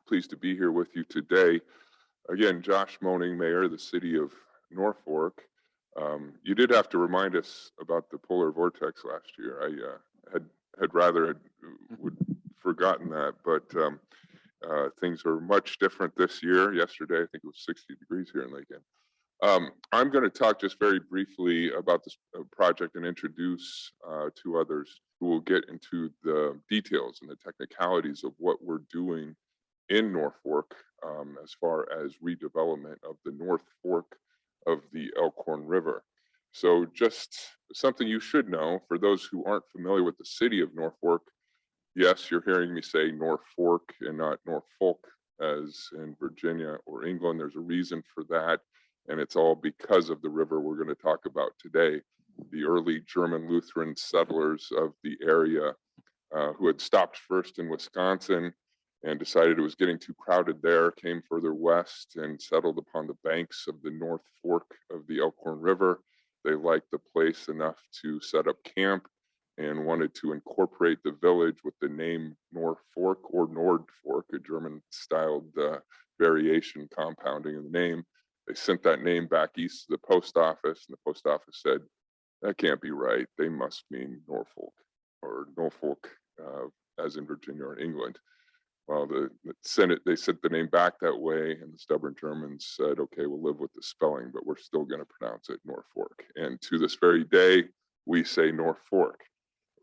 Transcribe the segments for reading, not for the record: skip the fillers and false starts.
pleased to be here with you today. Again, Josh Moenning, Mayor of the City of Norfolk. You did have to remind us about the polar vortex last year. I had rather would forgotten that, but things are much different this year. Yesterday, I think it was 60 degrees here in Lincoln. I'm going to talk just very briefly about this project and introduce two others who will get into the details and the technicalities of what we're doing in Norfolk as far as redevelopment of the North Fork of the Elkhorn River. So just something you should know for those who aren't familiar with the city of Norfolk. Yes, you're hearing me say Norfolk and not Norfolk as in Virginia or England. There's a reason for that. And it's all because of the river we're going to talk about today. The early German Lutheran settlers of the area who had stopped first in Wisconsin and decided it was getting too crowded there, came further west and settled upon the banks of the North Fork of the Elkhorn River. They liked the place enough to set up camp and wanted to incorporate the village with the name North Fork or Nord Fork, a German-styled variation compounding of the name. They sent that name back east to the post office, and the post office said, that can't be right. They must mean Norfolk, or Norfolk, as in Virginia or England. Well, the Senate, they sent the name back that way, and the stubborn Germans said, okay, we'll live with the spelling, but we're still going to pronounce it Norfolk. And to this very day, we say Norfolk.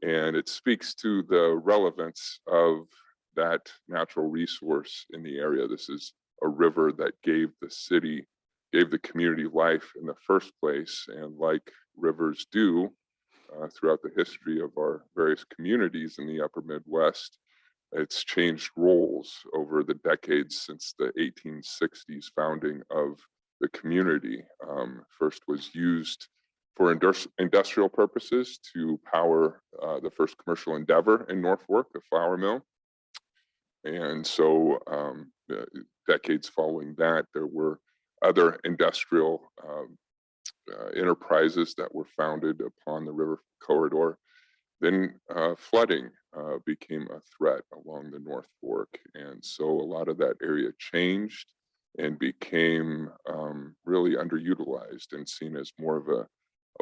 And it speaks to the relevance of that natural resource in the area. This is a river that gave the community life in the first place, and like rivers do throughout the history of our various communities in the upper Midwest, it's changed roles over the decades since the 1860s founding of the community. First was used for industrial purposes to power the first commercial endeavor in Norfolk, a flour mill. And so decades following that, there were other industrial enterprises that were founded upon the river corridor. Then flooding became a threat along the North Fork. And so a lot of that area changed and became really underutilized and seen as more of a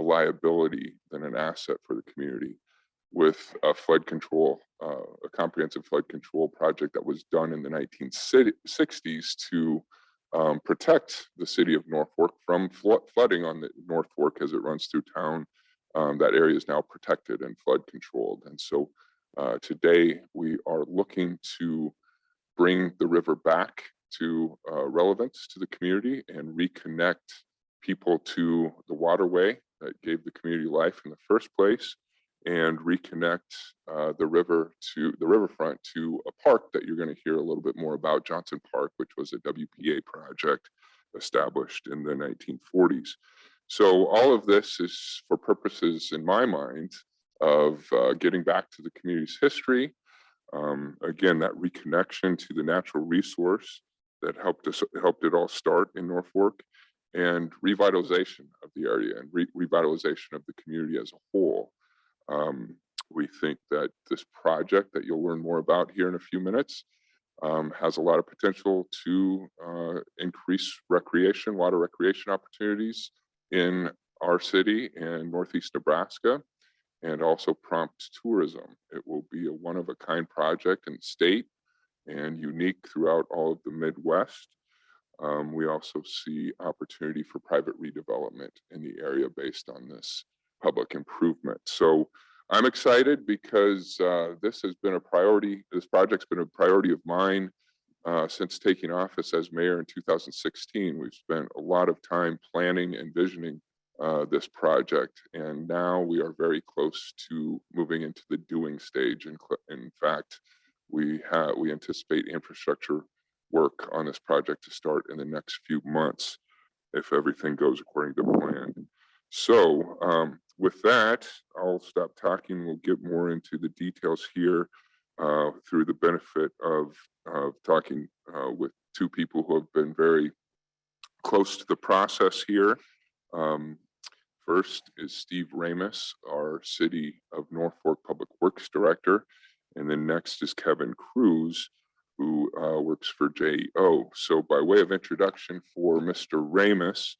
liability than an asset for the community. With a flood control, a comprehensive flood control project that was done in the 1960s to protect the city of Norfolk from flooding on the North Fork as it runs through town. That area is now protected and flood controlled. And so today we are looking to bring the river back to relevance to the community and reconnect people to the waterway that gave the community life in the first place, and reconnect the riverfront to a park that you're going to hear a little bit more about, Johnson Park, which was a WPA project established in the 1940s. So all of this is for purposes, in my mind, of getting back to the community's history. Again, that reconnection to the natural resource that helped it all start in Norfolk, and revitalization of the area and revitalization of the community as a whole. We think that this project that you'll learn more about here in a few minutes has a lot of potential to increase water recreation opportunities in our city and Northeast Nebraska, and also prompt tourism. It will be a one-of-a-kind project in the state and unique throughout all of the Midwest. We also see opportunity for private redevelopment in the area based on this public improvement. So I'm excited because this has been a priority. This project's been a priority of mine since taking office as mayor in 2016. We've spent a lot of time planning and visioning this project, and now we are very close to moving into the doing stage. In fact, we anticipate infrastructure work on this project to start in the next few months if everything goes according to plan. So with that, I'll stop talking. We'll get more into the details here through the benefit of talking with two people who have been very close to the process here. First is Steve Ramos, our City of Norfolk Public Works Director, and then next is Kevin Cruse, who works for JEO. So by way of introduction for Mr. Ramos,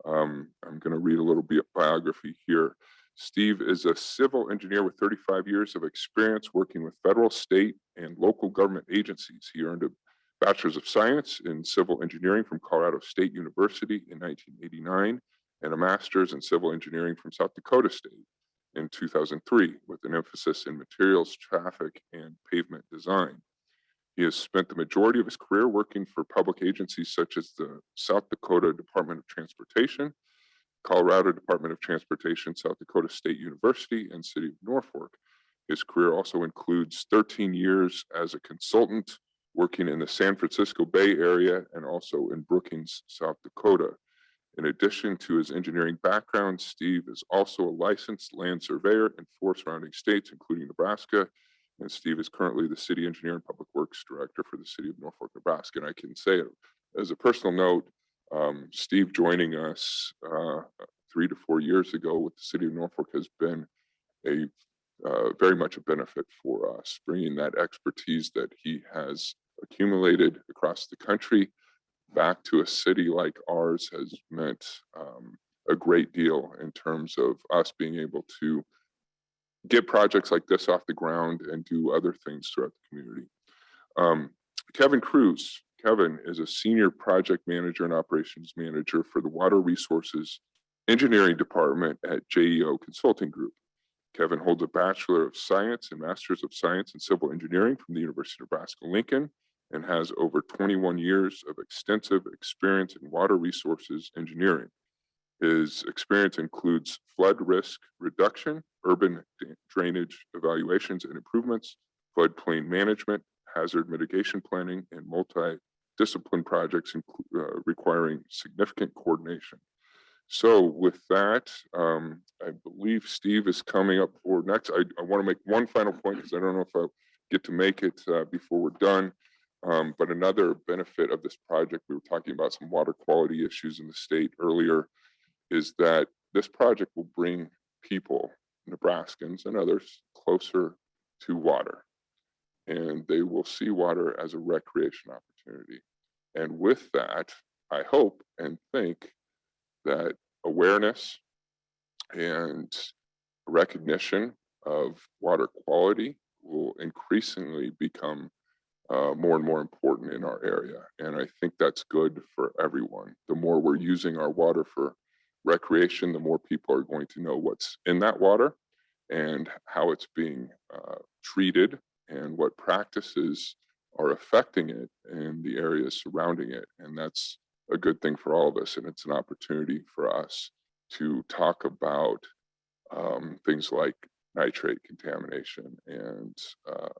I'm going to read a little bit biography here. Steve is a civil engineer with 35 years of experience working with federal, state, and local government agencies. He earned a Bachelor's of Science in Civil Engineering from Colorado State University in 1989 and a Master's in Civil Engineering from South Dakota State in 2003 with an emphasis in materials, traffic, and pavement design. He has spent the majority of his career working for public agencies such as the South Dakota Department of Transportation, Colorado Department of Transportation, South Dakota State University, and City of Norfolk. His career also includes 13 years as a consultant working in the San Francisco Bay Area and also in Brookings, South Dakota. In addition to his engineering background, Steve is also a licensed land surveyor in 4 surrounding states, including Nebraska. And Steve is currently the city engineer and public works director for the City of Norfolk, Nebraska. And I can say, as a personal note, Steve joining us 3 to 4 years ago with the City of Norfolk has been a very much a benefit for us, bringing that expertise that he has accumulated across the country back to a city like ours has meant a great deal in terms of us being able to get projects like this off the ground and do other things throughout the community. Kevin Cruz. Kevin is a senior project manager and operations manager for the Water Resources Engineering Department at JEO Consulting Group. Kevin holds a Bachelor of Science and Master's of Science in Civil Engineering from the University of Nebraska-Lincoln and has over 21 years of extensive experience in water resources engineering. His experience includes flood risk reduction, urban drainage evaluations and improvements, floodplain management, hazard mitigation planning, and multi-discipline projects requiring significant coordination. So with that, I believe Steve is coming up for next. I want to make one final point because I don't know if I'll get to make it before we're done. But another benefit of this project, we were talking about some water quality issues in the state earlier, is that this project will bring people, Nebraskans and others, closer to water. And they will see water as a recreation opportunity. And with that, I hope and think that awareness and recognition of water quality will increasingly become more and more important in our area. And I think that's good for everyone. The more we're using our water for recreation, the more people are going to know what's in that water and how it's being treated and what practices are affecting it in the areas surrounding it. And that's a good thing for all of us. And it's an opportunity for us to talk about things like nitrate contamination and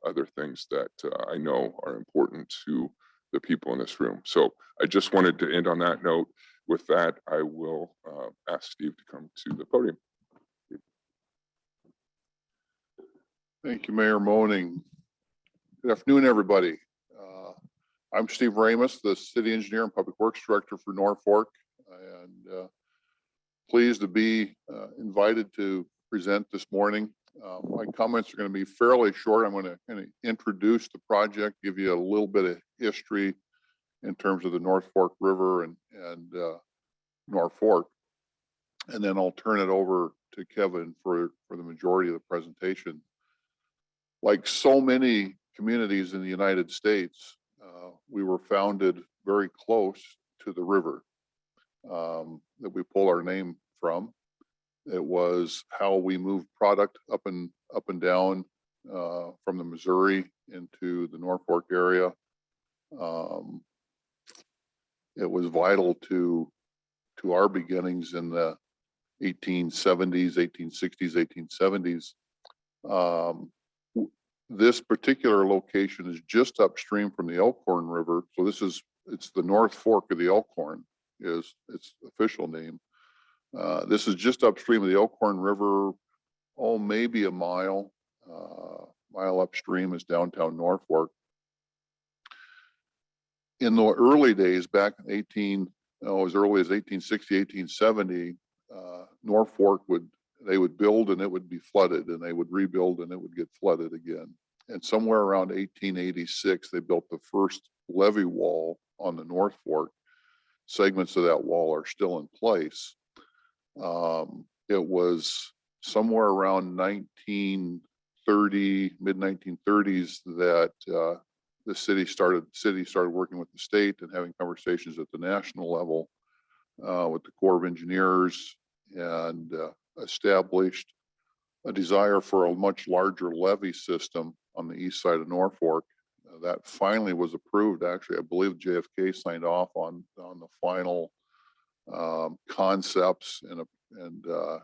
other things that I know are important to the people in this room. So I just wanted to end on that note. With that, I will ask Steve to come to the podium. Thank you, Mayor Moenning. Good afternoon, everybody. I'm Steve Ramos, the City Engineer and Public Works Director for North Fork, and pleased to be invited to present this morning. My comments are going to be fairly short. I'm going to kind of introduce the project, give you a little bit of history in terms of the North Fork River and North Fork, and then I'll turn it over to Kevin for the majority of the presentation. Like so many communities in the United States, we were founded very close to the river that we pull our name from. It was how we moved product up and down from the Missouri into the North Fork area. It was vital to our beginnings in the 1870s, 1860s, 1870s. This particular location is just upstream from the Elkhorn River. So it's the North Fork of the Elkhorn is its official name. This is just upstream of the Elkhorn River, maybe a mile upstream is downtown North Fork. In the early days, back in as early as 1860, 1870, North Fork they would build and it would be flooded, and they would rebuild and it would get flooded again. And somewhere around 1886, they built the first levee wall on the North Fork. Segments of that wall are still in place. It was somewhere around 1930, mid 1930s, that the city started working with the state and having conversations at the national level with the Corps of Engineers, and established a desire for a much larger levee system on the east side of Norfolk. That finally was approved. Actually, I believe JFK signed off on the final concepts and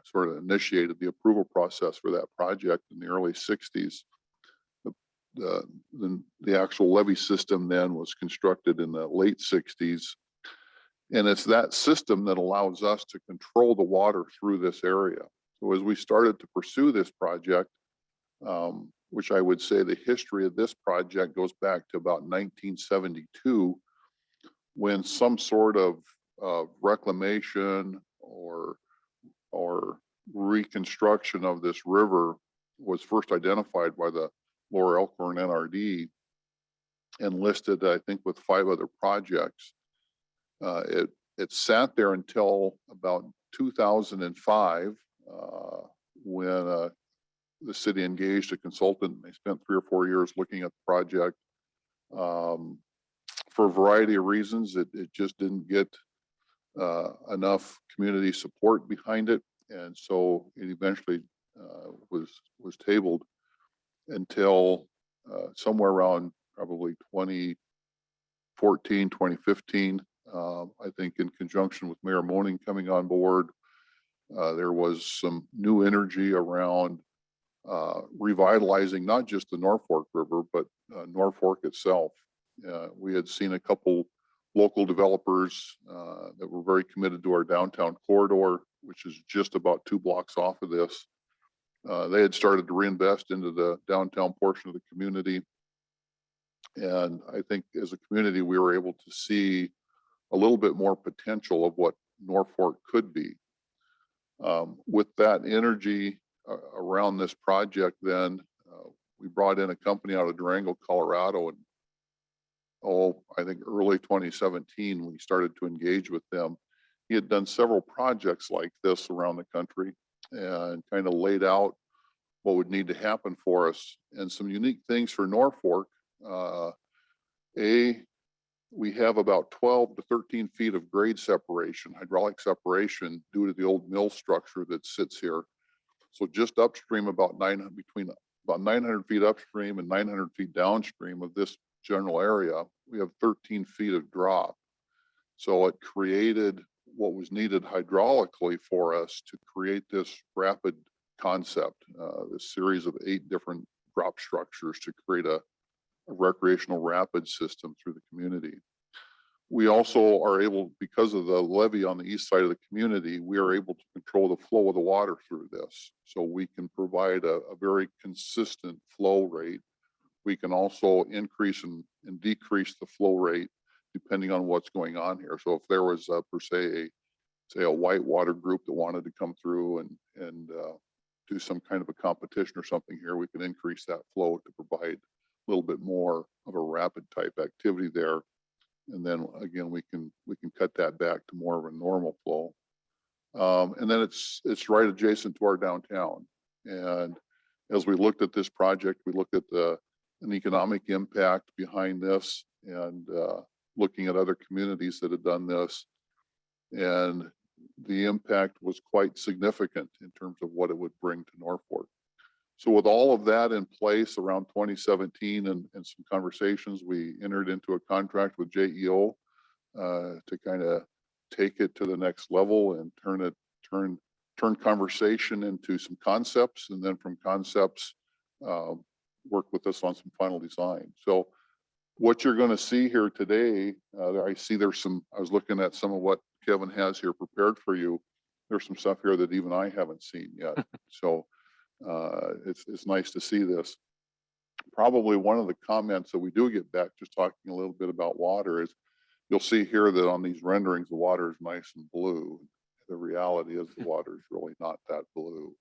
sort of initiated the approval process for that project in the early 60s. The actual levee system then was constructed in the late 60s. And it's that system that allows us to control the water through this area. So as we started to pursue this project, which I would say the history of this project goes back to about 1972, when some sort of reclamation or reconstruction of this river was first identified by the Lower Elkhorn NRD and listed, I think, with 5 other projects. It sat there until about 2005, when the city engaged a consultant. They spent 3 or 4 years looking at the project. For a variety of reasons, it just didn't get enough community support behind it, and so it eventually was tabled until somewhere around probably 2014, 2015. I think in conjunction with Mayor Moenning coming on board, there was some new energy around revitalizing not just the North Fork River, but North Fork itself. We had seen a couple local developers that were very committed to our downtown corridor, which is just about 2 blocks off of this. They had started to reinvest into the downtown portion of the community. And I think as a community, we were able to see a little bit more potential of what North Fork could be. With that energy around this project, then we brought in a company out of Durango, Colorado, and I think early 2017, we started to engage with them. He had done several projects like this around the country and kind of laid out what would need to happen for us. And some unique things for North Fork. We have about 12 to 13 feet of grade separation, hydraulic separation, due to the old mill structure that sits here. So just upstream, between about 900 feet upstream and 900 feet downstream of this general area, we have 13 feet of drop. So it created what was needed hydraulically for us to create this rapid concept, this series of 8 different drop structures to create a recreational rapid system through the community. We also are able, because of the levee on the east side of the community, we are able to control the flow of the water through this. So we can provide a very consistent flow rate. We can also increase and decrease the flow rate depending on what's going on here. So if there was per se a whitewater group that wanted to come through and do some kind of a competition or something here, we can increase that flow to provide a little bit more of a rapid type activity there. And then again, we can cut that back to more of a normal flow. And then it's right adjacent to our downtown. And as we looked at this project, we looked at an economic impact behind this, and looking at other communities that had done this. And the impact was quite significant in terms of what it would bring to Norfolk. So with all of that in place around 2017 and some conversations, we entered into a contract with JEO to kind of take it to the next level and turn conversation into some concepts, and then from concepts, work with us on some final design. So what you're going to see here today, I was looking at some of what Kevin has here prepared for you. There's some stuff here that even I haven't seen yet. So it's nice to see this. Probably one of the comments that we do get back, just talking a little bit about water, is you'll see here that on these renderings, the water is nice and blue. The reality is the water is really not that blue.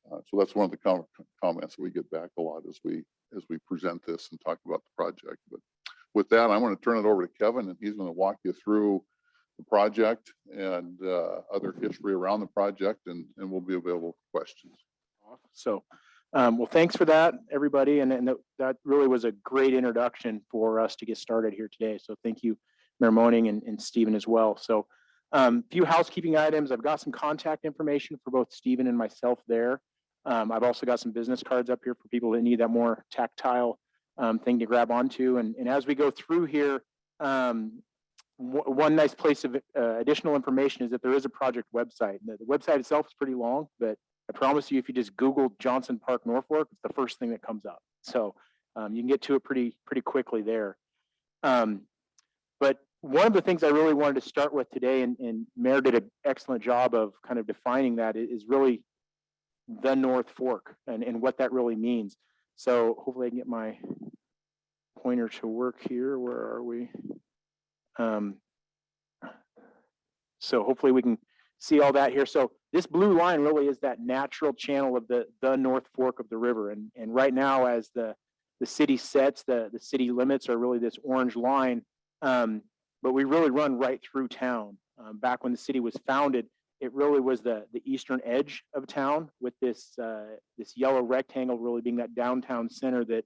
So that's one of the comments that we get back a lot, is we as we present this and talk about the project. But with that, I'm going to turn it over to Kevin, and he's going to walk you through the project and other history around the project, and we'll be available for questions. So, well, thanks for that, everybody. And that really was a great introduction for us to get started here today. So thank you, Mayor Moenning and Stephen as well. So few housekeeping items. I've got some contact information for both Stephen and myself there. I've also got some business cards up here for people that need that more tactile thing to grab onto. And as we go through here, one nice place of additional information is that there is a project website. The website itself is pretty long, but I promise you, if you just Google Johnson Park, Norfolk, it's the first thing that comes up. So you can get to it pretty quickly there. But one of the things I really wanted to start with today, and Mayor did an excellent job of kind of defining that, is really the North Fork and what that really means. So hopefully I can get my pointer to work here. Where are we? So hopefully we can see all that here. So this blue line really is that natural channel of the North Fork of the river. And right now, as the city sets, the city limits are really this orange line. But we really run right through town. Back when the city was founded, it really was the eastern edge of town, with this yellow rectangle really being that downtown center that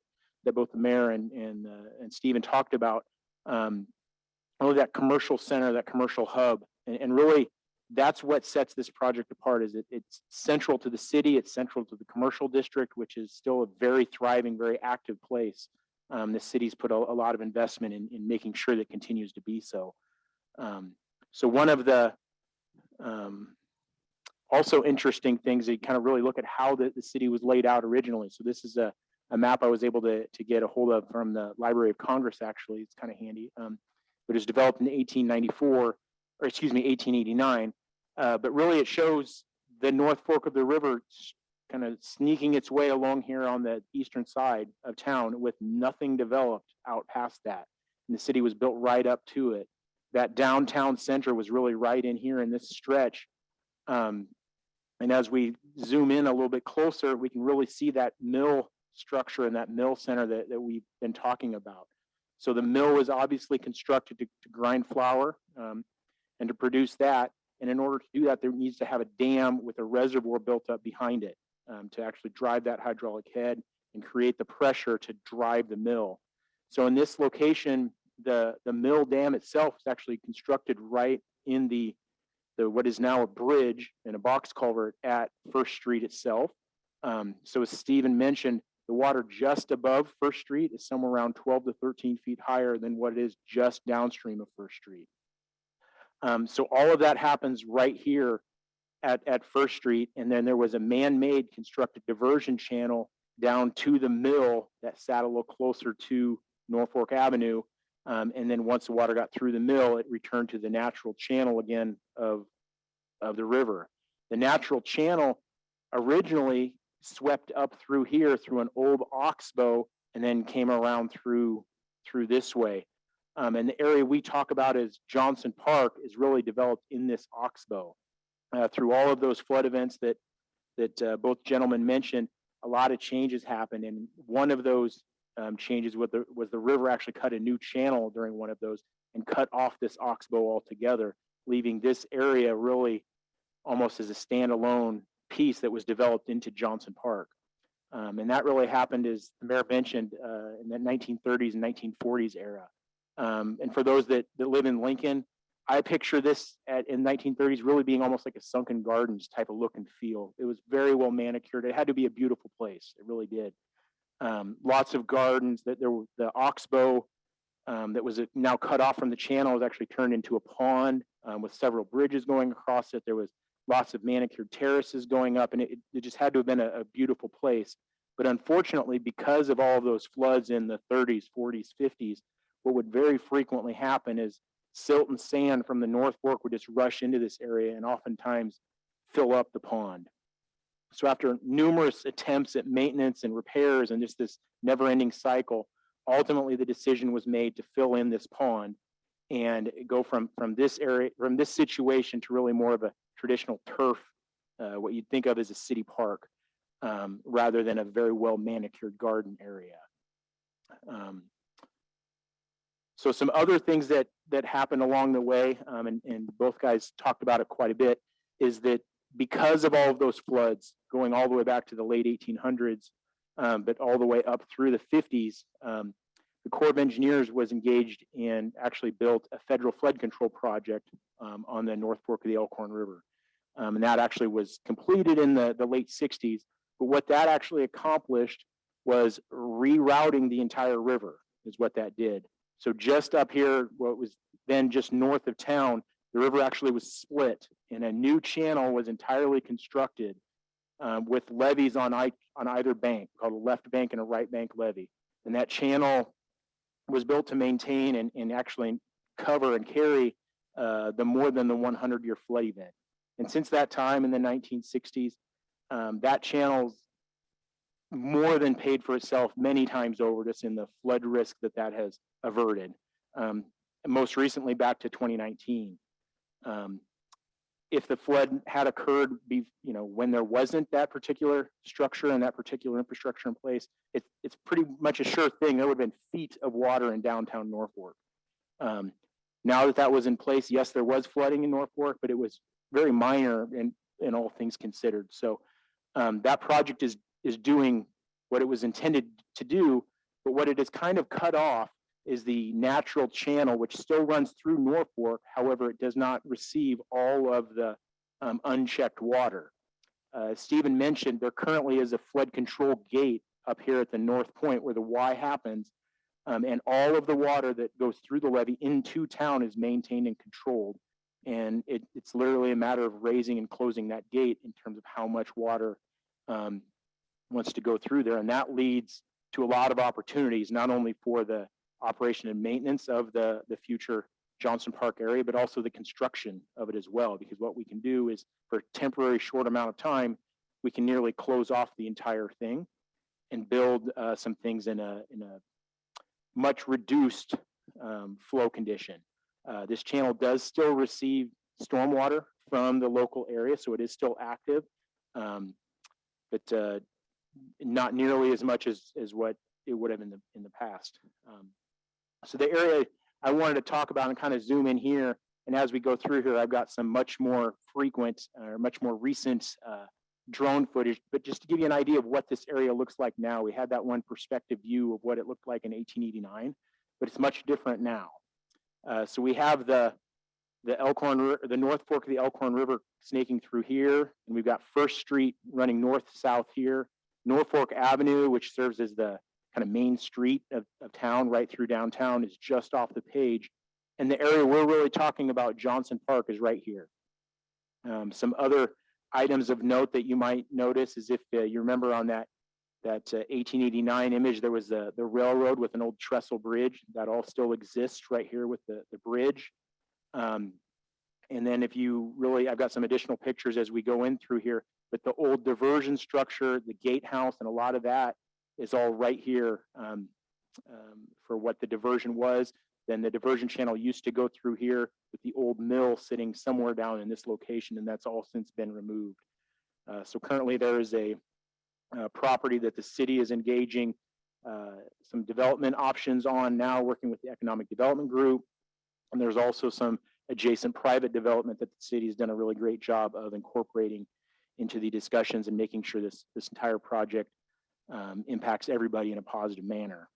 both the mayor and Stephen talked about. Really that commercial center, that commercial hub, and really that's what sets this project apart. Is it's central to the city, it's central to the commercial district, which is still a very thriving, very active place. The city's put a lot of investment in making sure that continues to be so. So one of the also interesting things, they kind of really look at how the city was laid out originally. So this is a map I was able to get a hold of from the Library of Congress. Actually, it's kind of handy. But it was developed in 1889. But really it shows the North Fork of the river kind of sneaking its way along here on the eastern side of town with nothing developed out past that. And the city was built right up to it. That downtown center was really right in here in this stretch. And as we zoom in a little bit closer, we can really see that mill structure and that mill center that we've been talking about. So the mill was obviously constructed to grind flour and to produce that. And in order to do that, there needs to have a dam with a reservoir built up behind it to actually drive that hydraulic head and create the pressure to drive the mill. So in this location, the mill dam itself is actually constructed right in the what is now a bridge and a box culvert at First Street itself. So as Stephen mentioned, the water just above First Street is somewhere around 12 to 13 feet higher than what it is just downstream of First Street. So all of that happens right here at First Street. And then there was a man-made constructed diversion channel down to the mill that sat a little closer to North Fork Avenue. And then once the water got through the mill, it returned to the natural channel again of the river. The natural channel originally swept up through here through an old oxbow and then came around through this way. And the area we talk about as Johnson Park is really developed in this oxbow. Through all of those flood events that both gentlemen mentioned, a lot of changes happened. And one of those changes was the river actually cut a new channel during one of those and cut off this oxbow altogether, leaving this area really almost as a standalone piece that was developed into Johnson Park. And that really happened, as the mayor mentioned, in the 1930s and 1940s era. And for those that live in Lincoln, I picture this in 1930s really being almost like a sunken gardens type of look and feel. It was very well manicured. It had to be a beautiful place. It really did. Lots of gardens. The oxbow that was now cut off from the channel was actually turned into a pond with several bridges going across it. There was lots of manicured terraces going up, and it just had to have been a beautiful place. But unfortunately, because of all of those floods in the 30s, 40s, 50s, what would very frequently happen is silt and sand from the North Fork would just rush into this area and oftentimes fill up the pond. So after numerous attempts at maintenance and repairs and just this never-ending cycle, ultimately the decision was made to fill in this pond and go from this area, from this situation, to really more of a traditional turf, what you'd think of as a city park, rather than a very well manicured garden area. So some other things that happened along the way, and both guys talked about it quite a bit, is that because of all of those floods going all the way back to the late 1800s, but all the way up through the 50s, the Corps of Engineers was engaged and actually built a federal flood control project on the North Fork of the Elkhorn River. And that actually was completed in the late 60s. But what that actually accomplished was rerouting the entire river is what that did. So just up here, what was then just north of town, the river actually was split and a new channel was entirely constructed with levees on either bank, called a left bank and a right bank levee. And that channel was built to maintain and actually cover and carry the more than the 100-year flood event. And since that time in the 1960s, that channel's more than paid for itself many times over, just in the flood risk that has averted. And most recently back to 2019. If the flood had occurred, when there wasn't that particular structure and that particular infrastructure in place, it's pretty much a sure thing. There would have been feet of water in downtown Norfolk. Now that was in place, yes, there was flooding in Norfolk, but it was very minor in all things considered. So that project is doing what it was intended to do, but what it has kind of cut off is the natural channel, which still runs through Norfolk. However, it does not receive all of the unchecked water. Stephen mentioned there currently is a flood control gate up here at the north point where the Y happens, and all of the water that goes through the levee into town is maintained and controlled. And it's literally a matter of raising and closing that gate in terms of how much water wants to go through there. And that leads to a lot of opportunities, not only for the operation and maintenance of the future Johnson Park area, but also the construction of it as well. Because what we can do is, for a temporary short amount of time, we can nearly close off the entire thing and build some things in a much reduced flow condition. This channel does still receive stormwater from the local area, so it is still active, but not nearly as much as what it would have in the past. So the area I wanted to talk about and kind of zoom in here, and as we go through here, I've got some much more frequent or much more recent drone footage, but just to give you an idea of what this area looks like now. We had that one perspective view of what it looked like in 1889, but it's much different now. So we have the North Fork of the Elkhorn River snaking through here, and we've got First Street running north-south here. North Fork Avenue, which serves as the kind of main street of town right through downtown, is just off the page. And the area we're really talking about, Johnson Park, is right here. Some other items of note that you might notice is, if you remember on that 1889 image, there was the railroad with an old trestle bridge. That all still exists right here with the bridge. And then if you really, I've got some additional pictures as we go in through here, but the old diversion structure, the gatehouse, and a lot of that is all right here for what the diversion was. Then the diversion channel used to go through here with the old mill sitting somewhere down in this location, and that's all since been removed. So currently there is a property that the city is engaging some development options on now, working with the Economic Development Group. And there's also some adjacent private development that the city has done a really great job of incorporating into the discussions and making sure this entire project impacts everybody in a positive manner.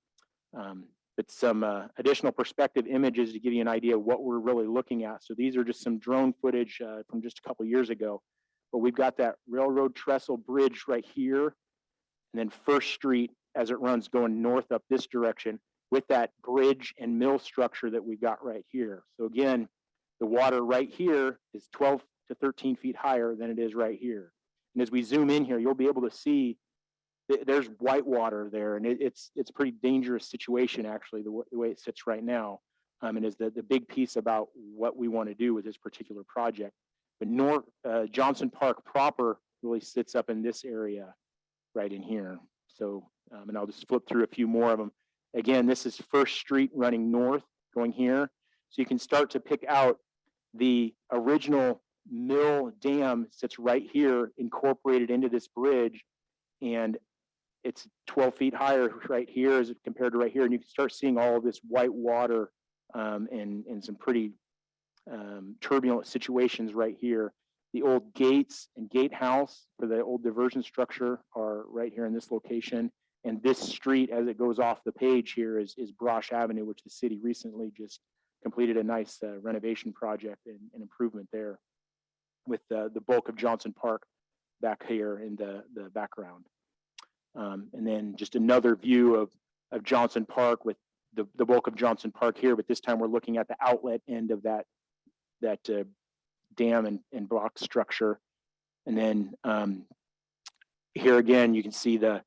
But some additional perspective images to give you an idea of what we're really looking at. So these are just some drone footage from just a couple years ago. But we've got that railroad trestle bridge right here, and then First Street as it runs going north up this direction, with that bridge and mill structure that we've got right here. So again, the water right here is 12 to 13 feet higher than it is right here. And as we zoom in here, you'll be able to see there's white water there, and it's a pretty dangerous situation, actually, the way it sits right now. And is the big piece about what we want to do with this particular project. But Johnson Park proper really sits up in this area right in here. So, and I'll just flip through a few more of them. Again, this is First Street running north, going here. So you can start to pick out the original mill dam sits right here, incorporated into this bridge. And it's 12 feet higher right here as compared to right here. And you can start seeing all of this white water and some pretty turbulent situations right here. The old gates and gatehouse for the old diversion structure are right here in this location. And this street, as it goes off the page here, is Brosh Avenue, which the city recently just completed a nice renovation project and improvement there, with the bulk of Johnson Park back here in the background. And then just another view of Johnson Park with the bulk of Johnson Park here, but this time we're looking at the outlet end of that dam and block structure. And then here again, you can see the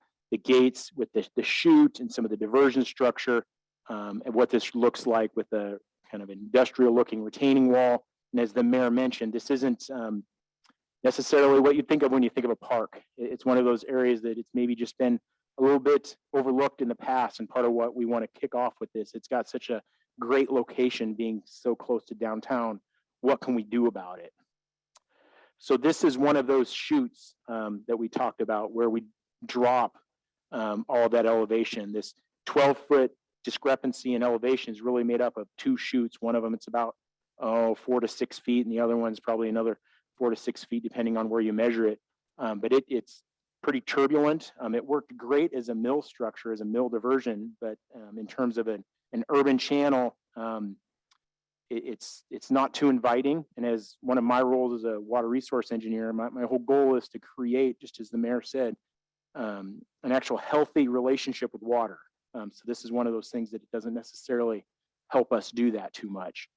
gates with the chute and some of the diversion structure, and what this looks like with the kind of industrial looking retaining wall. And as the mayor mentioned, this isn't necessarily what you think of when you think of a park. It's one of those areas that it's maybe just been a little bit overlooked in the past, and part of what we want to kick off with this. It's got such a great location being so close to downtown. What can we do about it? So this is one of those chutes that we talked about, where we drop all that elevation. This 12-foot discrepancy in elevation is really made up of two chutes. One of them, it's about 4 to 6 feet, and the other one's probably another 4 to 6 feet, depending on where you measure it. But it's pretty turbulent. It worked great as a mill structure, as a mill diversion, but in terms of an urban channel, it's not too inviting. And as one of my roles as a water resource engineer, my whole goal is to create, just as the mayor said, an actual healthy relationship with water. So this is one of those things that it doesn't necessarily help us do that too much.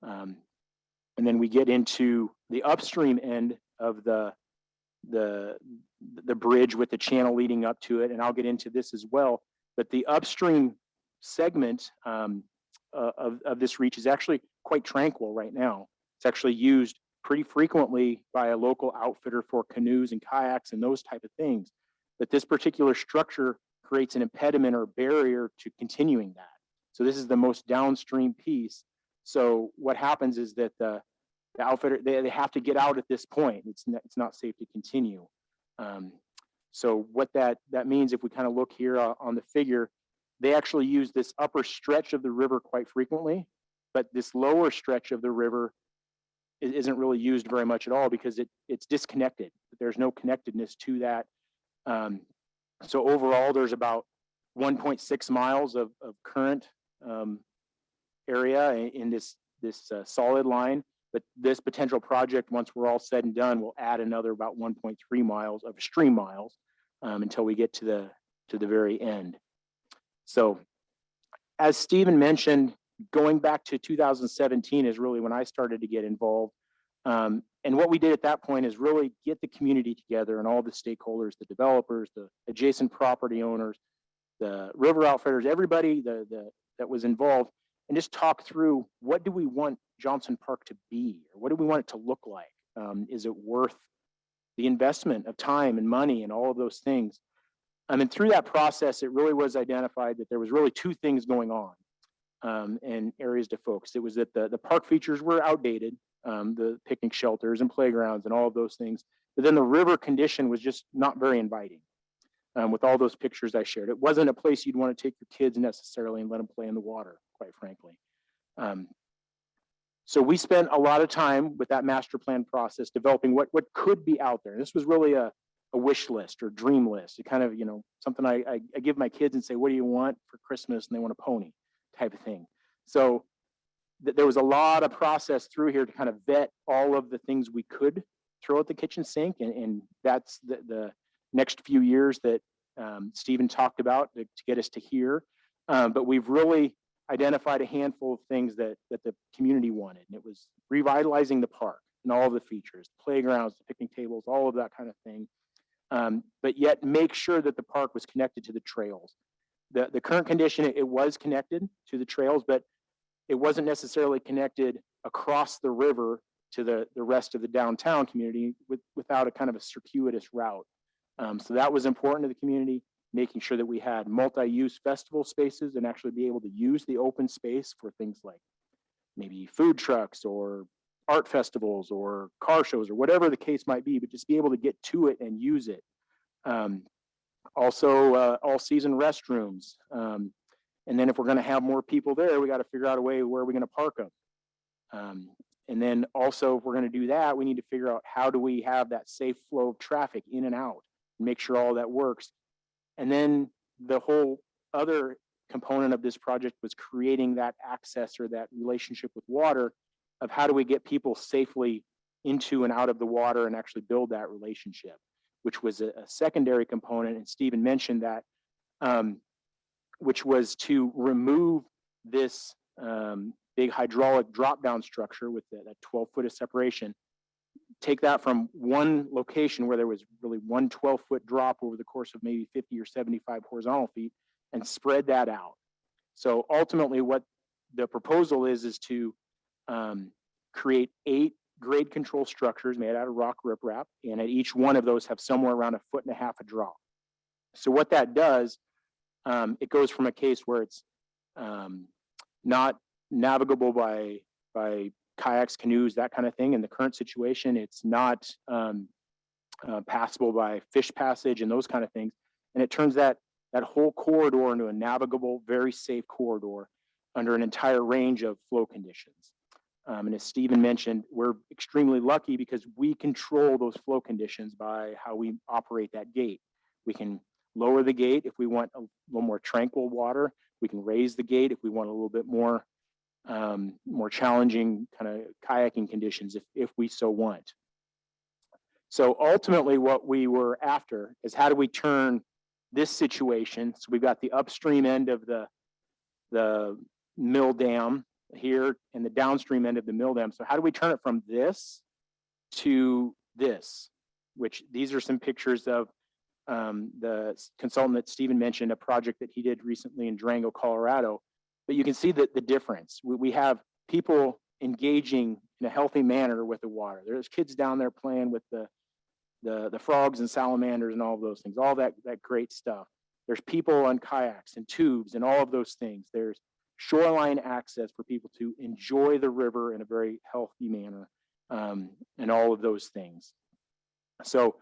And then we get into the upstream end of the bridge with the channel leading up to it, and I'll get into this as well. But the upstream segment of this reach is actually quite tranquil right now. It's actually used pretty frequently by a local outfitter for canoes and kayaks and those type of things. But this particular structure creates an impediment or barrier to continuing that. So this is the most downstream piece. So what happens is that the outfitter, they have to get out at this point. It's not safe to continue. So what that means, if we kind of look here on the figure, they actually use this upper stretch of the river quite frequently, but this lower stretch of the river isn't really used very much at all, because it's disconnected. There's no connectedness to that. So overall, there's about 1.6 miles of current area in this solid line. But this potential project, once we're all said and done, will add another about 1.3 miles of stream miles until we get to the very end. So as Stephen mentioned, going back to 2017 is really when I started to get involved. And what we did at that point is really get the community together and all the stakeholders, the developers, the adjacent property owners, the river outfitters, everybody that was involved, and just talk through, what do we want Johnson Park to be, or what do we want it to look like? Is it worth the investment of time and money and all of those things? And through that process, it really was identified that there was really two things going on and areas to focus. It was that the park features were outdated, the picnic shelters and playgrounds and all of those things. But then the river condition was just not very inviting. With all those pictures I shared, it wasn't a place you'd want to take your kids necessarily and let them play in the water, quite frankly. So we spent a lot of time with that master plan process developing what could be out there. This was really a wish list or dream list. It kind of, something I give my kids and say, what do you want for Christmas? And they want a pony type of thing. So there was a lot of process through here to kind of vet all of the things we could throw at the kitchen sink. And that's the next few years that Stephen talked about to get us to here. But we've really identified a handful of things that the community wanted. And it was revitalizing the park and all of the features, the playgrounds, the picnic tables, all of that kind of thing. But yet make sure that the park was connected to the trails. The current condition, it was connected to the trails, but it wasn't necessarily connected across the river to the rest of the downtown community without a kind of a circuitous route. So that was important to the community, making sure that we had multi-use festival spaces and actually be able to use the open space for things like maybe food trucks or art festivals or car shows or whatever the case might be, but just be able to get to it and use it. Also, all-season restrooms. And then if we're going to have more people there, we got to figure out a way where we're going to park them. And then also, if we're going to do that, we need to figure out how do we have that safe flow of traffic in and out, and make sure all that works. And then the whole other component of this project was creating that access or that relationship with water of how do we get people safely into and out of the water and actually build that relationship, which was a secondary component. And Stephen mentioned that, which was to remove this big hydraulic drop down structure with that 12-foot of separation, take that from one location where there was really one 12-foot drop over the course of maybe 50 or 75 horizontal feet and spread that out. So ultimately what the proposal is to create 8 grade control structures made out of rock riprap, and at each one of those have somewhere around 1.5 feet of drop. So what that does, it goes from a case where it's not navigable by kayaks, canoes, that kind of thing. In the current situation, it's not passable by fish passage and those kind of things. And it turns that whole corridor into a navigable, very safe corridor under an entire range of flow conditions. And as Stephen mentioned, we're extremely lucky because we control those flow conditions by how we operate that gate. We can lower the gate if we want a little more tranquil water. We can raise the gate if we want a little bit more challenging kind of kayaking conditions if we so want. So ultimately what we were after is how do we turn this situation, so we've got the upstream end of the mill dam here and the downstream end of the mill dam. So how do we turn it from this to this, which these are some pictures of the consultant that Stephen mentioned, a project that he did recently in Durango, Colorado. But you can see that the difference. We have people engaging in a healthy manner with the water. There's kids down there playing with the frogs and salamanders and all of those things, all that great stuff. There's people on kayaks and tubes and all of those things. There's shoreline access for people to enjoy the river in a very healthy manner, and all of those things. So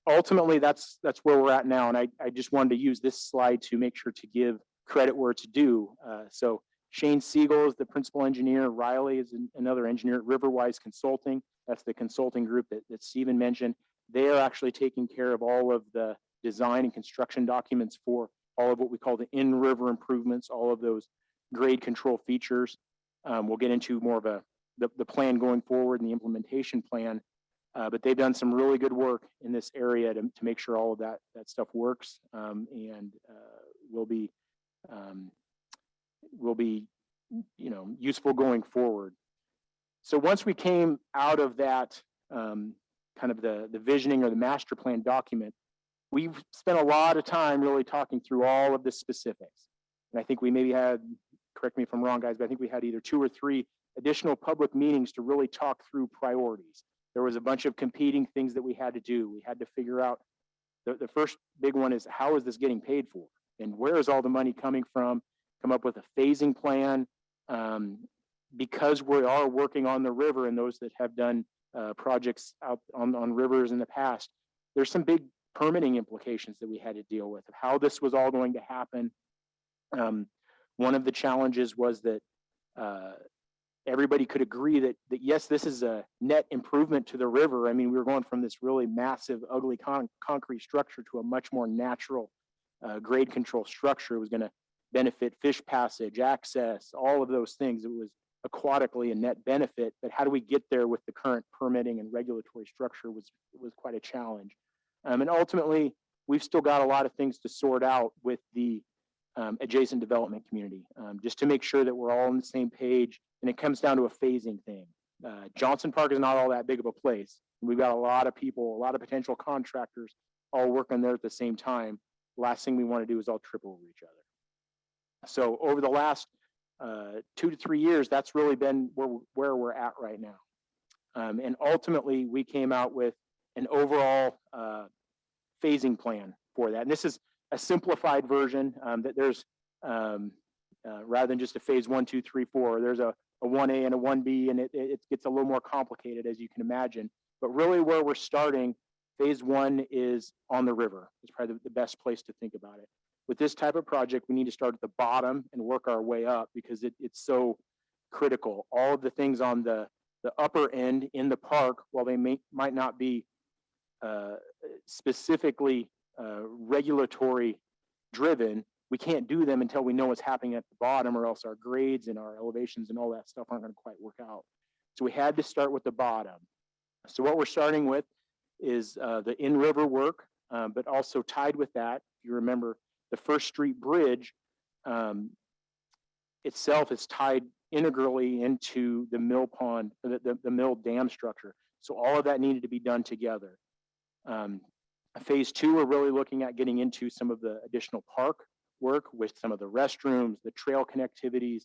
ultimately, that's where we're at now. And I just wanted to use this slide to make sure to give credit where it's due. So Shane Siegel is the principal engineer. Riley is another engineer at Riverwise Consulting. That's the consulting group that Stephen mentioned. They are actually taking care of all of the design and construction documents for all of what we call the in-river improvements, all of those grade control features. We'll get into more of the plan going forward and the implementation plan. But they've done some really good work in this area to make sure all of that stuff works, and will be useful going forward. So once we came out of that kind of the visioning or the master plan document, we've spent a lot of time really talking through all of the specifics. And I think we maybe had, correct me if I'm wrong, guys, but I think we had either 2 or 3 additional public meetings to really talk through priorities. There was a bunch of competing things that we had to do. We had to figure out, the first big one is, how is this getting paid for? And where is all the money coming from? Come up with a phasing plan. Because we are working on the river, and those that have done projects out on rivers in the past, there's some big permitting implications that we had to deal with of how this was all going to happen. One of the challenges was that everybody could agree that yes, this is a net improvement to the river. I mean, we were going from this really massive, ugly concrete structure to a much more natural grade control structure. It was going to benefit fish passage, access, all of those things. It was aquatically a net benefit, but how do we get there with the current permitting and regulatory structure was quite a challenge. And ultimately, we've still got a lot of things to sort out with the adjacent development community, just to make sure that we're all on the same page. And it comes down to a phasing thing. Johnson Park is not all that big of a place. We've got a lot of people, a lot of potential contractors all working there at the same time. Last thing we want to do is all trip over each other. So over the last 2 to 3 years, that's really been where we're at right now. And ultimately, we came out with an overall phasing plan for that. And this is a simplified version that there's, rather than just a phase 1, 2, 3, 4, there's a 1A and a 1B, and it gets a little more complicated, as you can imagine. But really where we're starting Phase one is on the river. It's probably the best place to think about it. With this type of project, we need to start at the bottom and work our way up because it's so critical. All of the things on the upper end in the park, while they might not be specifically regulatory driven, we can't do them until we know what's happening at the bottom, or else our grades and our elevations and all that stuff aren't going to quite work out. So we had to start with the bottom. So what we're starting with is the in-river work, but also tied with that, if you remember, the First Street Bridge itself is tied integrally into the mill pond, the mill dam structure. So all of that needed to be done together. Phase two, we're really looking at getting into some of the additional park work with some of the restrooms, the trail connectivities,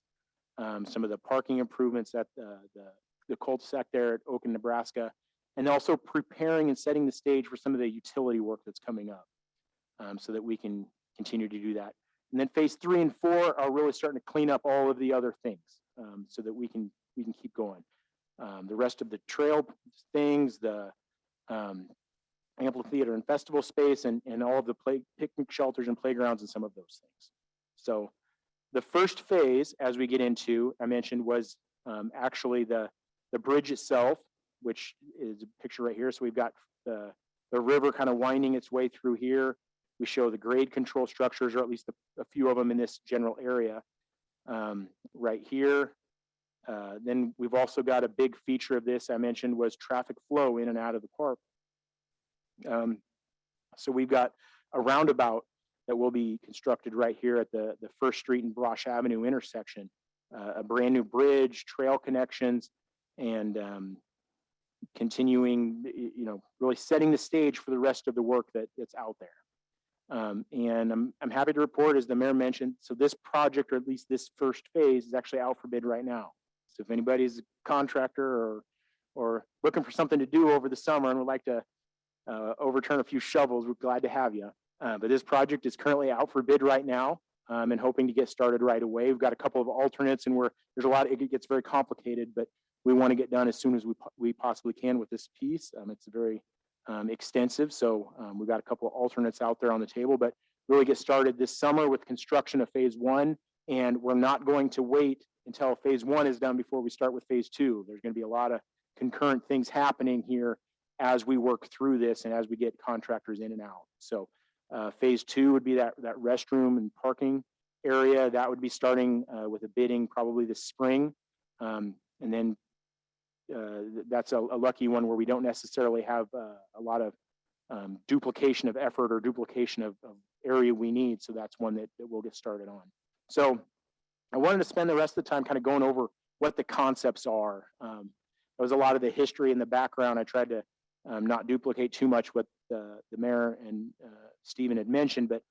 some of the parking improvements at the cul-de-sac there at Oak, Nebraska, and also preparing and setting the stage for some of the utility work that's coming up, so that we can continue to do that. And then phase 3 and 4 are really starting to clean up all of the other things, so that we can keep going. The rest of the trail things, the amphitheater and festival space, and all of the picnic shelters and playgrounds and some of those things. So the first phase, as we get into, I mentioned, was actually the bridge itself, which is a picture right here. So we've got the river kind of winding its way through here. We show the grade control structures, or at least a few of them in this general area right here. Then we've also got a big feature of this, I mentioned, was traffic flow in and out of the park. So we've got a roundabout that will be constructed right here at the First Street and Brosh Avenue intersection, a brand new bridge, trail connections, and continuing, really setting the stage for the rest of the work that's out there. And I'm happy to report, as the mayor mentioned, so this project, or at least this first phase, is actually out for bid right now. So if anybody's a contractor or looking for something to do over the summer and would like to overturn a few shovels, we're glad to have you. But this project is currently out for bid right now, and hoping to get started right away. We've got a couple of alternates, and there's a lot, it gets very complicated, but we want to get done as soon as we possibly can with this piece. It's very extensive, so we've got a couple of alternates out there on the table, but really get started this summer with construction of phase 1, and we're not going to wait until phase 1 is done before we start with phase 2. There's going to be a lot of concurrent things happening here as we work through this and as we get contractors in and out. So phase 2 would be that restroom and parking area. That would be starting with a bidding probably this spring. And then that's a lucky one where we don't necessarily have a lot of duplication of effort or duplication of area we need. So that's one that we'll get started on. So I wanted to spend the rest of the time kind of going over what the concepts are. That was a lot of the history in the background. I tried to not duplicate too much what the mayor and Stephen had mentioned, but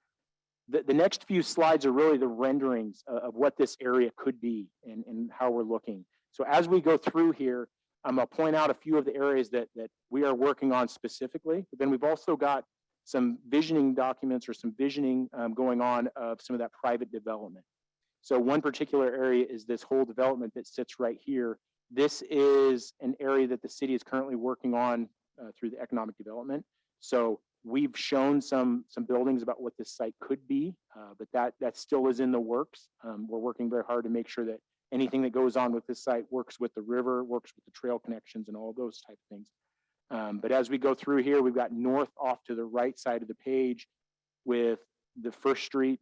the next few slides are really the renderings of what this area could be and how we're looking. So as we go through here, I'm going to point out a few of the areas that we are working on specifically, but then we've also got some visioning documents or some visioning going on of some of that private development. So one particular area is this whole development that sits right here. This is an area that the city is currently working on through the economic development. So we've shown some buildings about what this site could be, but that still is in the works. We're working very hard to make sure that anything that goes on with this site works with the river, works with the trail connections and all those type of things. But as we go through here, we've got north off to the right side of the page with the First Street